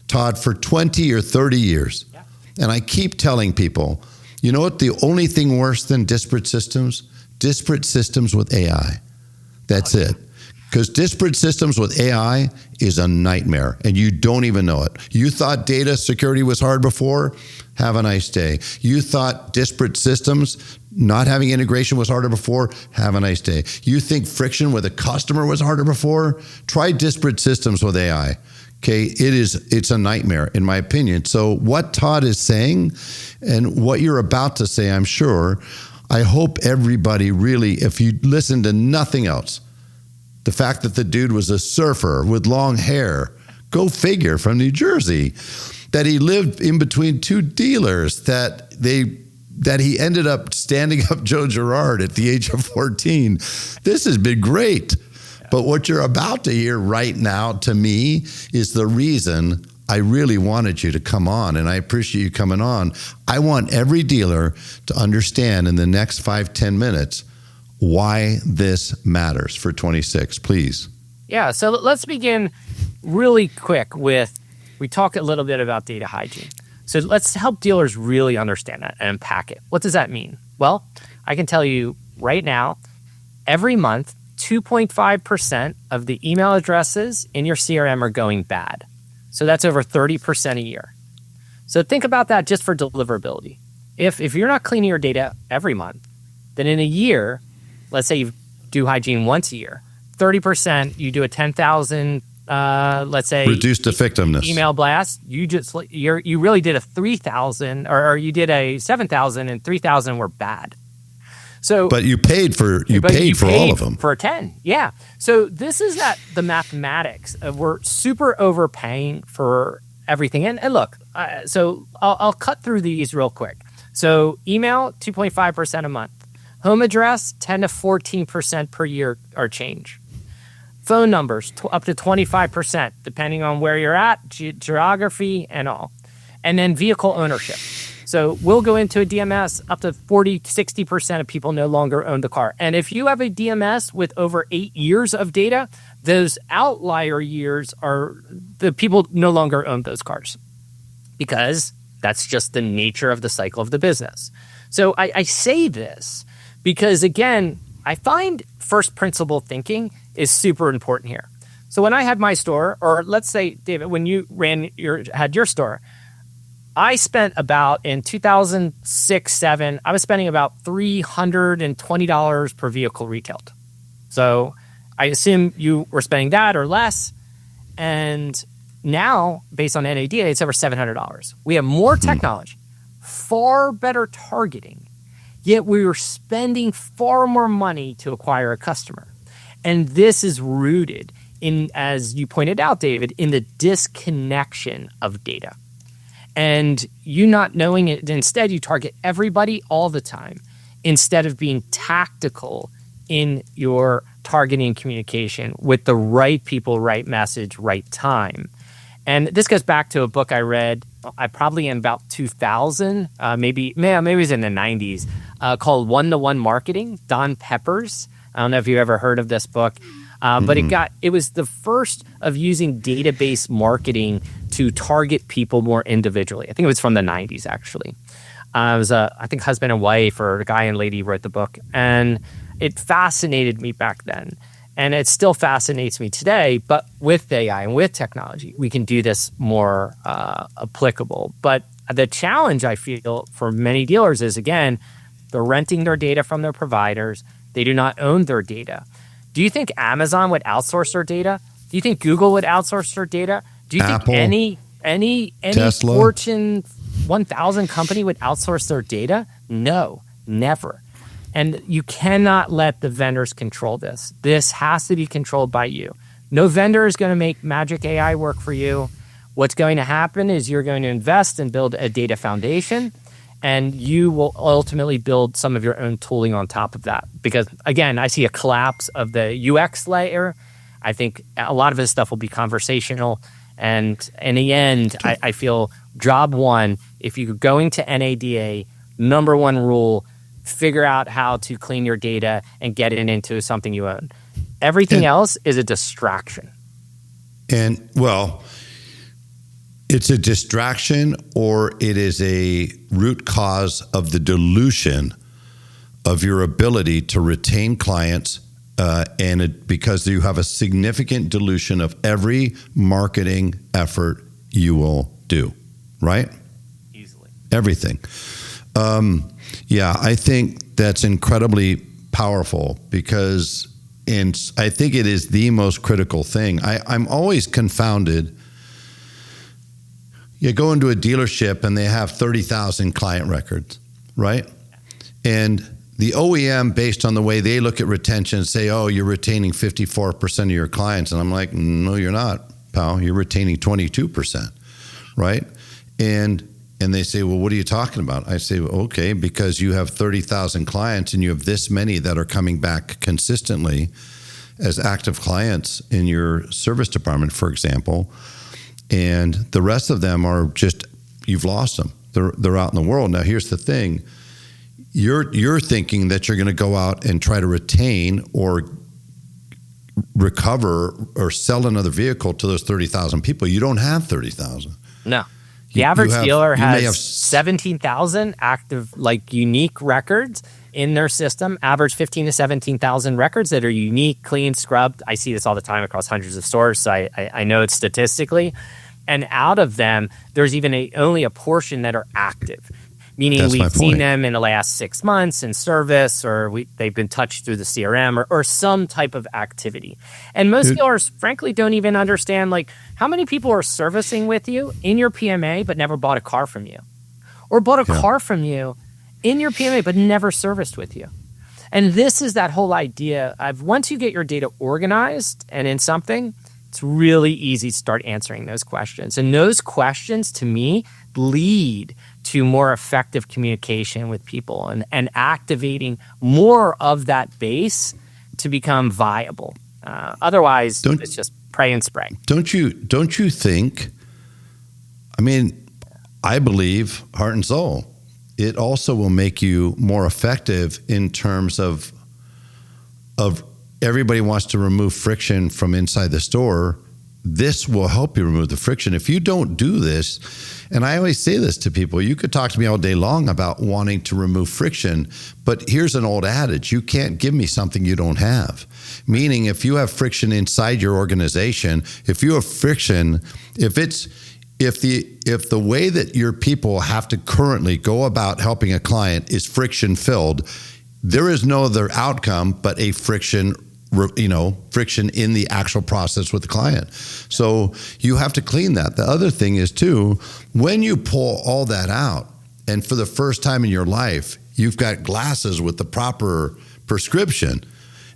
Todd, for 20 or 30 years. Yeah. And I keep telling people, you know what? The only thing worse than disparate systems? Disparate systems with AI. That's it. Because disparate systems with AI is a nightmare, and you don't even know it. You thought data security was hard before? Have a nice day. You thought disparate systems, not having integration was harder before? Have a nice day. You think friction with a customer was harder before? Try disparate systems with AI. Okay, it's a nightmare, in my opinion. So what Todd is saying and what you're about to say, I'm sure, I hope everybody really, if you listen to nothing else, the fact that the dude was a surfer with long hair, go figure, from New Jersey, that he lived in between two dealers, that he ended up standing up Joe Girard at the age of 14. This has been great. But what you're about to hear right now, to me, is the reason I really wanted you to come on, and I appreciate you coming on. I want every dealer to understand in the next 5-10 minutes why this matters for 26, please. Yeah, so let's begin really quick with, we talk a little bit about data hygiene. So let's help dealers really understand that and unpack it. What does that mean? Well, I can tell you right now, every month, 2.5% of the email addresses in your CRM are going bad. So that's over 30% a year. So think about that just for deliverability. If you're not cleaning your data every month, then in a year, let's say you do hygiene once a year, 30%, you do a 10,000, let's say reduced effectiveness email blast. You really did a 3,000, or you did a 7,000, and 3,000 were bad. So, but you paid for all of them for 10, yeah. So this is the mathematics of, we're super overpaying for everything. And look, so I'll cut through these real quick. So email 2.5% a month. Home address, 10 to 14% per year or change. Phone numbers, up to 25%, depending on where you're at, geography and all. And then vehicle ownership. So we'll go into a DMS, up to 40, 60% of people no longer own the car. And if you have a DMS with over 8 years of data, those outlier years are the people no longer own those cars, because that's just the nature of the cycle of the business. So I say this because, again, I find first principle thinking is super important here. So when I had my store, or let's say, David, when you had your store, I spent about, in 2006-07, I was spending about $320 per vehicle retailed. So I assume you were spending that or less. And now, based on NADA, it's over $700. We have more technology, far better targeting, yet we were spending far more money to acquire a customer. And this is rooted in, as you pointed out, David, in the disconnection of data. And you not knowing it, instead you target everybody all the time, instead of being tactical in your targeting communication with the right people, right message, right time. And this goes back to a book I read, I probably in about 2000, maybe it was in the 90s, called One-to-One Marketing, Don Peppers. I don't know if you ever heard of this book, but it was the first of using database marketing to target people more individually. I think it was from the 90s, actually. It was, I think, husband and wife, or a guy and lady wrote the book. And it fascinated me back then. And it still fascinates me today. But with AI and with technology, we can do this more applicable. But the challenge I feel for many dealers is, again, they're renting their data from their providers. They do not own their data. Do you think Amazon would outsource their data? Do you think Google would outsource their data? Do you Apple, think any Tesla, Fortune 1000 company would outsource their data? No, never. And you cannot let the vendors control this. This has to be controlled by you. No vendor is going to make magic AI work for you. What's going to happen is you're going to invest and build a data foundation, and you will ultimately build some of your own tooling on top of that. Because again, I see a collapse of the UX layer. I think a lot of this stuff will be conversational. And in the end, I feel job one, if you're going to NADA, number one rule, figure out how to clean your data and get it into something you own. Everything else is a distraction. And well, it's a distraction, or it is a root cause of the dilution of your ability to retain clients, because you have a significant dilution of every marketing effort you will do, right? Easily. Everything. I think that's incredibly powerful because, and I think it is the most critical thing. I'm always confounded. You go into a dealership and they have 30,000 client records, right? And the OEM, based on the way they look at retention, say, oh, you're retaining 54% of your clients. And I'm like, no, you're not, pal. You're retaining 22%, right? And they say, well, what are you talking about? I say, well, okay, because you have 30,000 clients and you have this many that are coming back consistently as active clients in your service department, for example. And the rest of them are just, you've lost them. They're out in the world. Now, here's the thing. You're thinking that you're going to go out and try to retain or recover or sell another vehicle to those 30,000 people. You don't have 30,000. No. The average dealer has 17,000 active, unique records in their system, average 15 to 17,000 records that are unique, clean, scrubbed. I see this all the time across hundreds of stores, so I know it statistically. And out of them, there's even only a portion that are active, meaning we've seen them in the last 6 months in service, or they've been touched through the CRM or some type of activity. And most dealers, frankly, don't even understand, how many people are servicing with you in your PMA but never bought a car from you, or bought a car from you in your PMA but never serviced with you. And this is that whole idea of once you get your data organized and in something, it's really easy to start answering those questions. And those questions, to me, lead to more effective communication with people and activating more of that base to become viable. Otherwise, it's just pray and spray. Don't you think, I believe, heart and soul, it also will make you more effective in terms of everybody wants to remove friction from inside the store. This will help you remove the friction. If you don't do this, and I always say this to people, you could talk to me all day long about wanting to remove friction, but here's an old adage: you can't give me something you don't have. Meaning, if you have friction inside your organization, if you have friction, if the way that your people have to currently go about helping a client is friction filled, there is no other outcome but a friction in the actual process with the client. So you have to clean that. The other thing is too, when you pull all that out, and for the first time in your life, you've got glasses with the proper prescription,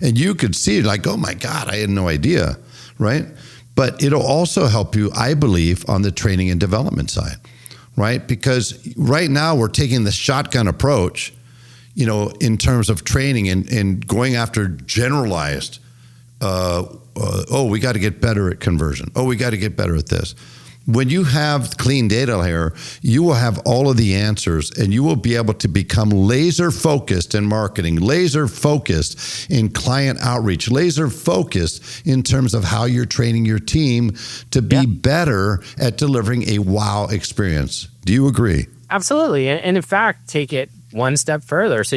and you could see it like, oh my God, I had no idea, right? But it'll also help you, I believe, on the training and development side, right? Because right now we're taking the shotgun approach, in terms of training and going after generalized, we got to get better at conversion. Oh, we got to get better at this. When you have clean data here, you will have all of the answers, and you will be able to become laser focused in marketing, laser focused in client outreach, laser focused in terms of how you're training your team to be better at delivering a wow experience. Do you agree? Absolutely. And in fact, take it one step further. So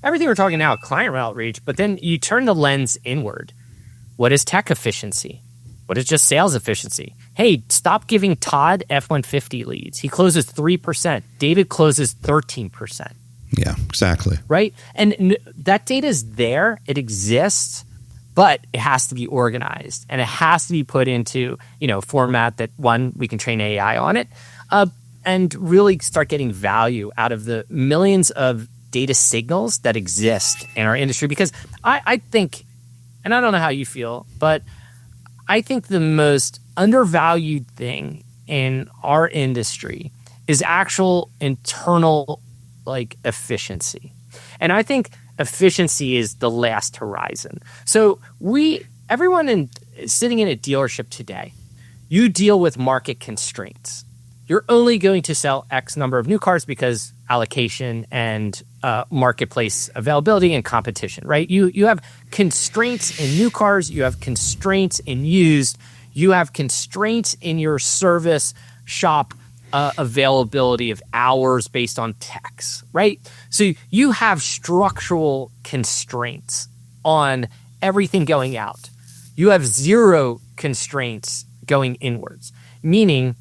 everything we're talking now, client outreach, but then you turn the lens inward. What is tech efficiency? What is just sales efficiency? Hey, stop giving Todd F-150 leads. He closes 3%. David closes 13%. Yeah, exactly. Right? And that data is there. It exists, but it has to be organized, and it has to be put into, format that, one, we can train AI on it, and really start getting value out of the millions of data signals that exist in our industry. Because I think, and I don't know how you feel, but I think the most undervalued thing in our industry is actual internal efficiency. And I think efficiency is the last horizon. So everyone sitting in a dealership today, you deal with market constraints. You're only going to sell X number of new cars because allocation and marketplace availability and competition, right? You have constraints in new cars. You have constraints in used. You have constraints in your service shop availability of hours based on techs, right? So you have structural constraints on everything going out. You have zero constraints going inwards, meaning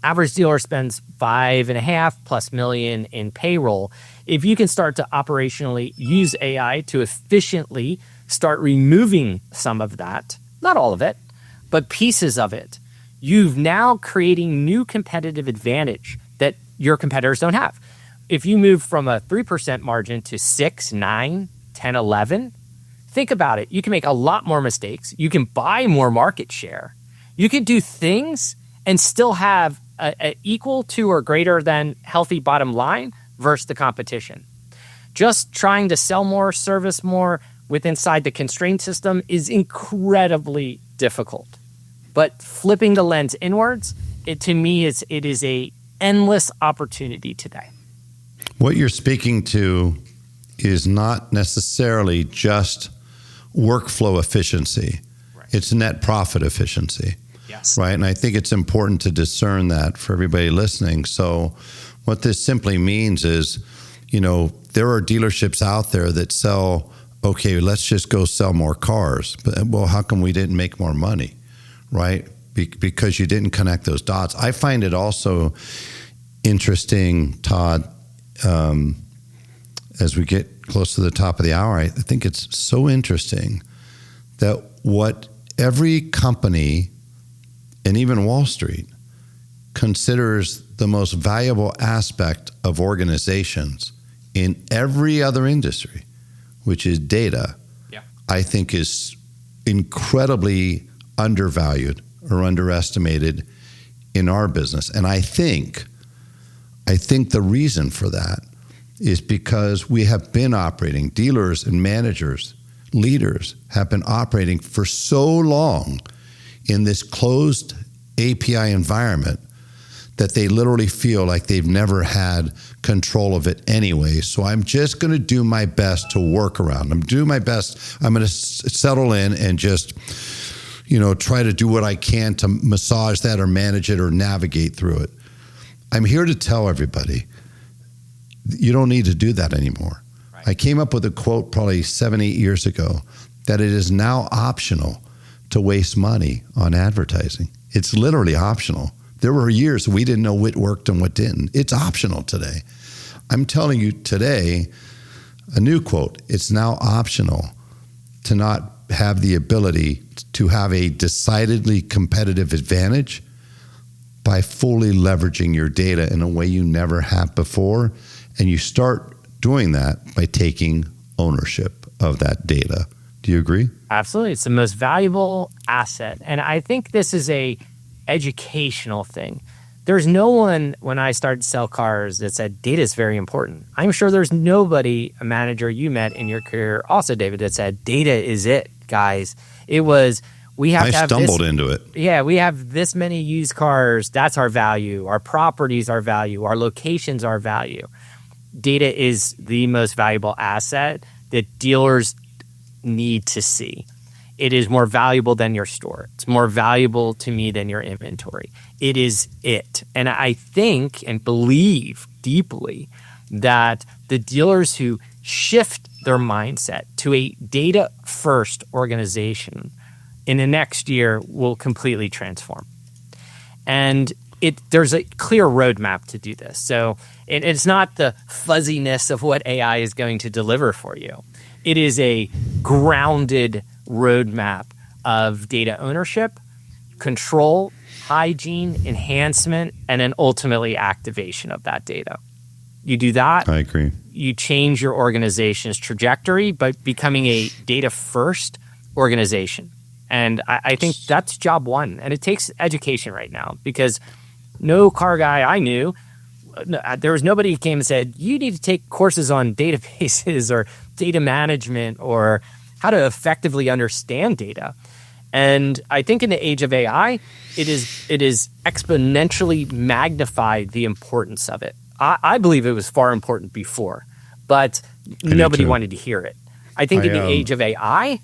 average dealer spends $5.5+ million in payroll. If you can start to operationally use AI to efficiently start removing some of that, not all of it, but pieces of it, you've now creating new competitive advantage that your competitors don't have. If you move from a 3% margin to 6, 9, 10, 11, think about it. You can make a lot more mistakes. You can buy more market share. You can do things and still have a equal to or greater than healthy bottom line versus the competition. Just trying to sell more, service more inside the constraint system is incredibly difficult. But flipping the lens inwards, to me, it is a endless opportunity today. What you're speaking to is not necessarily just workflow efficiency. Right. It's net profit efficiency. Yes. Right. And I think it's important to discern that for everybody listening. So what this simply means is, there are dealerships out there that sell, okay, let's just go sell more cars. But, well, how come we didn't make more money? Right? Because you didn't connect those dots. I find it also interesting, Todd, as we get close to the top of the hour, I think it's so interesting that what every company and even Wall Street considers the most valuable aspect of organizations in every other industry, which is data, I think is incredibly undervalued or underestimated in our business. And I think the reason for that is because we have been operating, dealers and managers, leaders have been operating for so long in this closed API environment that they literally feel like they've never had control of it anyway. So I'm just going to do my best to work around. I'm doing my best. I'm going to settle in and just, try to do what I can to massage that or manage it or navigate through it. I'm here to tell everybody, you don't need to do that anymore. Right. I came up with a quote probably 7-8 years ago that it is now optional to waste money on advertising. It's literally optional. There were years we didn't know what worked and what didn't. It's optional today. I'm telling you today, a new quote, it's now optional to not have the ability to have a decidedly competitive advantage by fully leveraging your data in a way you never have before. And you start doing that by taking ownership of that data. Do you agree? Absolutely. It's the most valuable asset. And I think this is a educational thing. There's no one, when I started to sell cars, that said data is very important. I'm sure there's nobody, a manager you met in your career also, David, that said data is it, guys. It was, we have to have stumbled into it. Yeah, we have this many used cars. That's our value. Our properties are value. Our locations are value. Data is the most valuable asset that dealers need to see. It is more valuable than your store. It's more valuable to me than your inventory. It is it. And I think and believe deeply that the dealers who shift their mindset to a data-first organization in the next year will completely transform. And there's a clear roadmap to do this. So it's not the fuzziness of what AI is going to deliver for you. It is a grounded roadmap of data ownership, control, hygiene, enhancement, and then ultimately activation of that data. You do that. I agree. You change your organization's trajectory by becoming a data-first organization. And I think that's job one. And it takes education right now, because no car guy I knew, there was nobody who came and said, you need to take courses on databases or data management or how to effectively understand data. And I think in the age of AI, it is exponentially magnified the importance of it. I believe it was far important before, but nobody wanted to hear it. I think in the age of AI,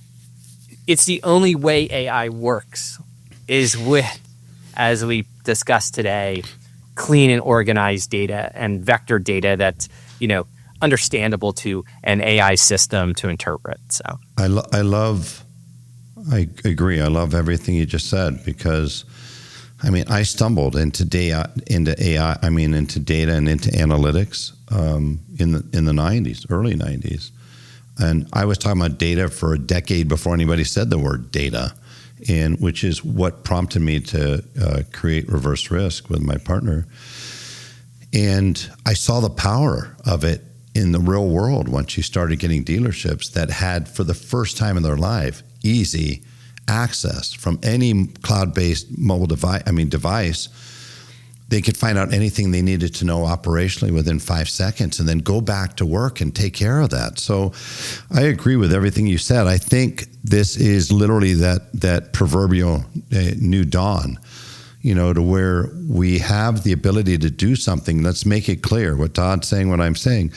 it's the only way AI works is with, as we discussed today, clean and organized data and vector data that's, understandable to an AI system to interpret. So I agree. I love everything you just said, because I stumbled into data and into analytics in the 90s, early 90s. And I was talking about data for a decade before anybody said the word data, and which is what prompted me to create Reverse Risk with my partner. And I saw the power of it in the real world once you started getting dealerships that had, for the first time in their life, easy access from any cloud-based mobile device. They could find out anything they needed to know operationally within 5 seconds and then go back to work and take care of that. So I agree with everything you said. I think this is literally that proverbial new dawn, to where we have the ability to do something. Let's make it clear what Todd's saying, what I'm saying.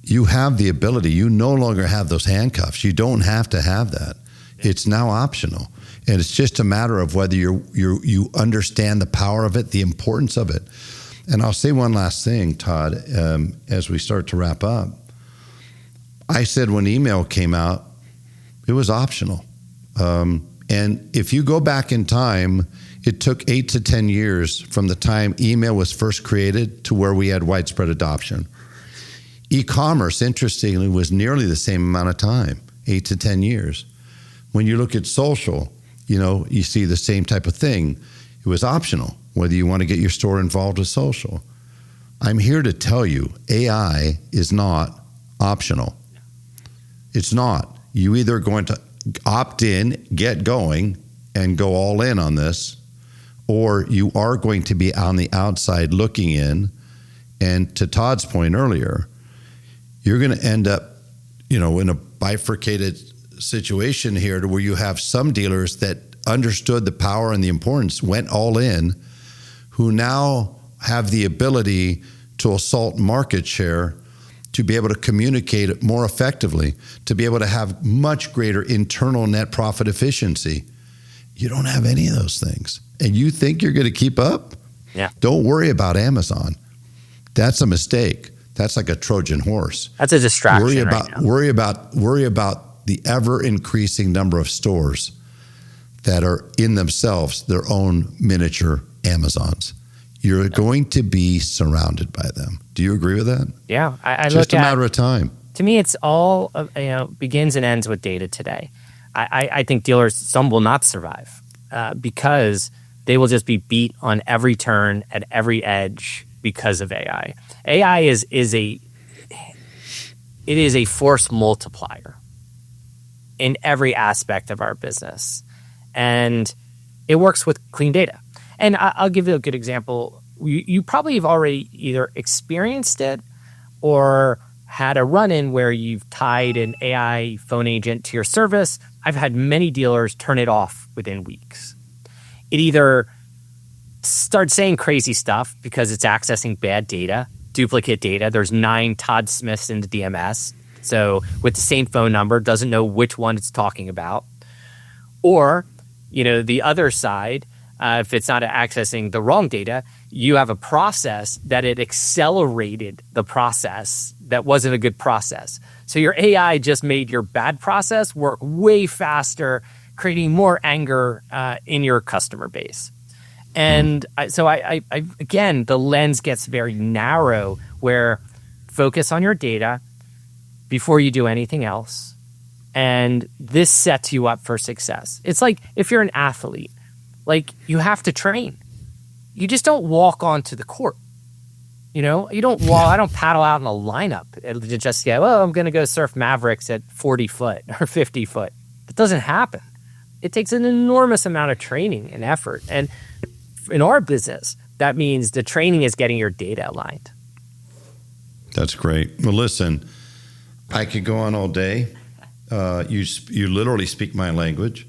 You have the ability. You no longer have those handcuffs. You don't have to have that. It's now optional. And it's just a matter of whether you understand the power of it, the importance of it. And I'll say one last thing, Todd, as we start to wrap up. I said when email came out, it was optional. And if you go back in time, it took 8 to 10 years from the time email was first created to where we had widespread adoption. E-commerce, interestingly, was nearly the same amount of time, 8 to 10 years. When you look at social, you see the same type of thing. It was optional, whether you want to get your store involved with social. I'm here to tell you, AI is not optional. It's not. You either going to opt in, get going, and go all in on this, or you are going to be on the outside looking in. And to Todd's point earlier, you're going to end up, in a bifurcated situation here to where you have some dealers that understood the power and the importance, went all in, who now have the ability to assault market share, to be able to communicate more effectively, to be able to have much greater internal net profit efficiency. You don't have any of those things. And you think you're going to keep up? Yeah. Don't worry about Amazon. That's a mistake. That's like a Trojan horse. That's a distraction. Worry about the ever increasing number of stores that are in themselves their own miniature Amazons. You're going to be surrounded by them. Do you agree with that? Yeah, I just look a matter of time. To me, it's all begins and ends with data today. I think dealers, some will not survive because they will just be beat on every turn at every edge because of AI. AI is a force multiplier in every aspect of our business, and it works with clean data. And I'll give you a good example. You probably have already either experienced it or had a run-in where you've tied an AI phone agent to your service. I've had many dealers turn it off within weeks. It either starts saying crazy stuff because it's accessing bad data, duplicate data. There's 9 Todd Smiths in the DMS. So with the same phone number, doesn't know which one it's talking about. Or, the other side, if it's not accessing the wrong data, you have a process that it accelerated the process that wasn't a good process. So your AI just made your bad process work way faster, creating more anger in your customer base. And so I again, the lens gets very narrow where focus on your data before you do anything else. And this sets you up for success. It's like if you're an athlete, you have to train. You just don't walk onto the court. You don't walk. I don't paddle out in a lineup and just I'm going to go surf Mavericks at 40 foot or 50 foot. It doesn't happen. it takes an enormous amount of training and effort. And in our business, that means the training is getting your data aligned. That's great. Well, listen, I could go on all day. You literally speak my language.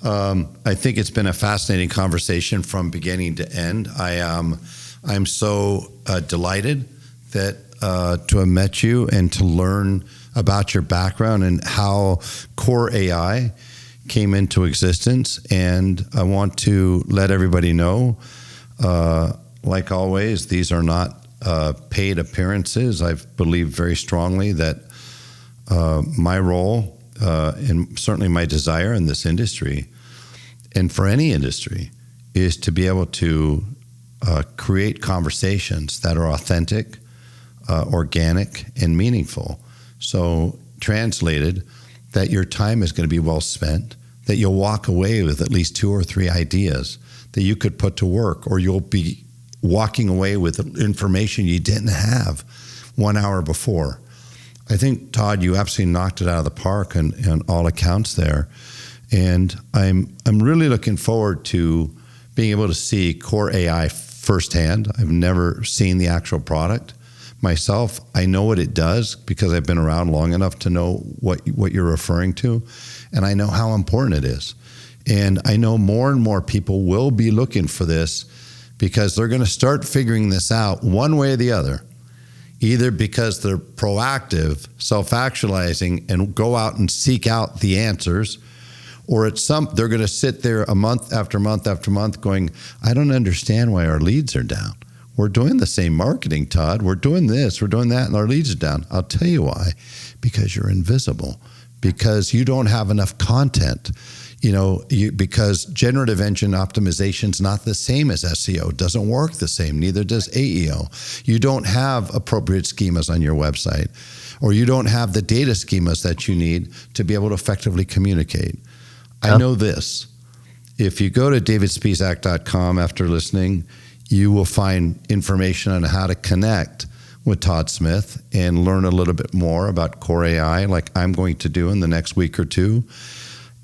I think it's been a fascinating conversation from beginning to end. I'm so delighted that to have met you and to learn about your background and how QoreAI came into existence. And I want to let everybody know, like always, these are not paid appearances. I believe very strongly that my role and certainly my desire in this industry and for any industry is to be able to create conversations that are authentic, organic, and meaningful. So translated, that your time is going to be well spent, that you'll walk away with at least 2 or 3 ideas that you could put to work, or you'll be walking away with information you didn't have 1 hour before. I think, Todd, you absolutely knocked it out of the park on all accounts there. And I'm really looking forward to being able to see QoreAI firsthand. I've never seen the actual product myself. I know what it does because I've been around long enough to know what you're referring to, and I know how important it is. And I know more and more people will be looking for this because they're going to start figuring this out one way or the other, either because they're proactive, self-actualizing, and go out and seek out the answers, or they're going to sit there a month after month after month going, I don't understand why our leads are down. We're doing the same marketing, Todd. We're doing this, we're doing that, and our leads are down. I'll tell you why. Because you're invisible. Because you don't have enough content. Because generative engine optimization is not the same as SEO. It doesn't work the same. Neither does AEO. You don't have appropriate schemas on your website, or you don't have the data schemas that you need to be able to effectively communicate. I know this. If you go to davidspisak.com after listening, you will find information on how to connect with Todd Smith and learn a little bit more about QoreAI, like I'm going to do in the next week or two.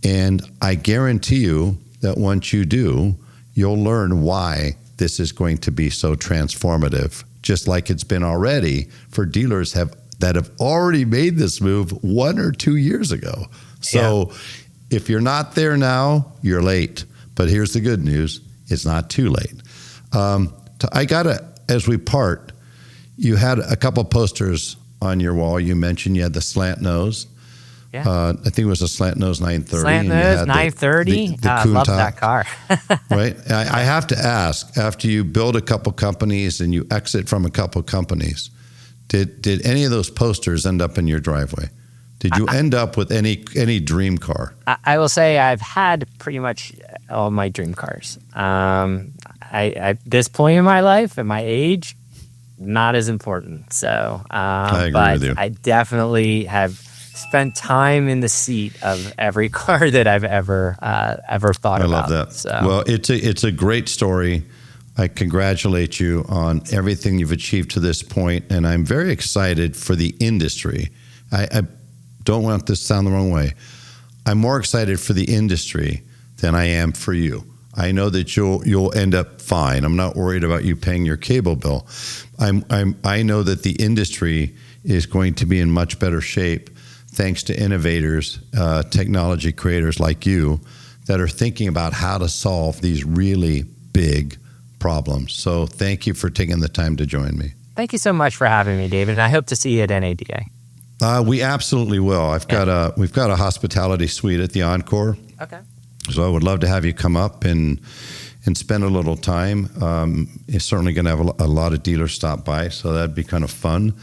And I guarantee you that once you do, you'll learn why this is going to be so transformative, just like it's been already for dealers that have already made this move 1 or 2 years ago. So if you're not there now, you're late. But here's the good news. It's not too late. As we part, you had a couple posters on your wall. You mentioned you had the slant nose. Yeah. I think it was a slant nose 930. Slant nose 930. I love that car. Right. I have to ask, after you build a couple companies and you exit from a couple companies, did any of those posters end up in your driveway? Did you end up with any dream car? I will say I've had pretty much all my dream cars. At this point in my life, at my age, not as important. So, I agree with you. I definitely have spent time in the seat of every car that I've ever thought about. I love that. So. Well, it's a great story. I congratulate you on everything you've achieved to this point, and I'm very excited for the industry. I don't want this to sound the wrong way. I'm more excited for the industry than I am for you. I know that you'll end up fine. I'm not worried about you paying your cable bill. I know that the industry is going to be in much better shape thanks to innovators, technology creators like you that are thinking about how to solve these really big problems. So thank you for taking the time to join me. Thank you so much for having me, David. And I hope to see you at NADA. We absolutely will. We've got a hospitality suite at the Encore. Okay. So I would love to have you come up and spend a little time. It's certainly going to have a lot of dealers stop by, so that'd be kind of fun.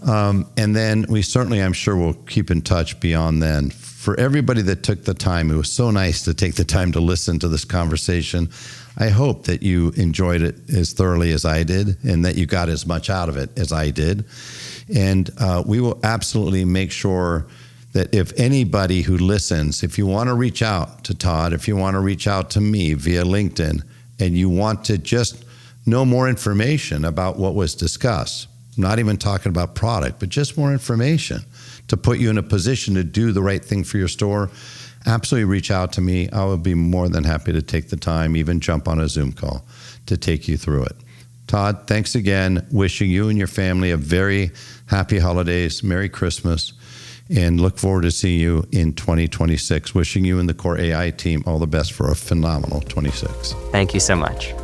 And then we certainly, I'm sure, will keep in touch beyond then. For everybody that took the time, it was so nice to take the time to listen to this conversation. I hope that you enjoyed it as thoroughly as I did and that you got as much out of it as I did. And we will absolutely make sure that if anybody who listens, if you want to reach out to Todd, if you want to reach out to me via LinkedIn, and you want to just know more information about what was discussed, not even talking about product, but just more information to put you in a position to do the right thing for your store, absolutely reach out to me. I would be more than happy to take the time, even jump on a Zoom call to take you through it. Todd, thanks again. Wishing you and your family a very happy holidays, Merry Christmas, and look forward to seeing you in 2026. Wishing you and the QoreAI team all the best for a phenomenal 26. Thank you so much.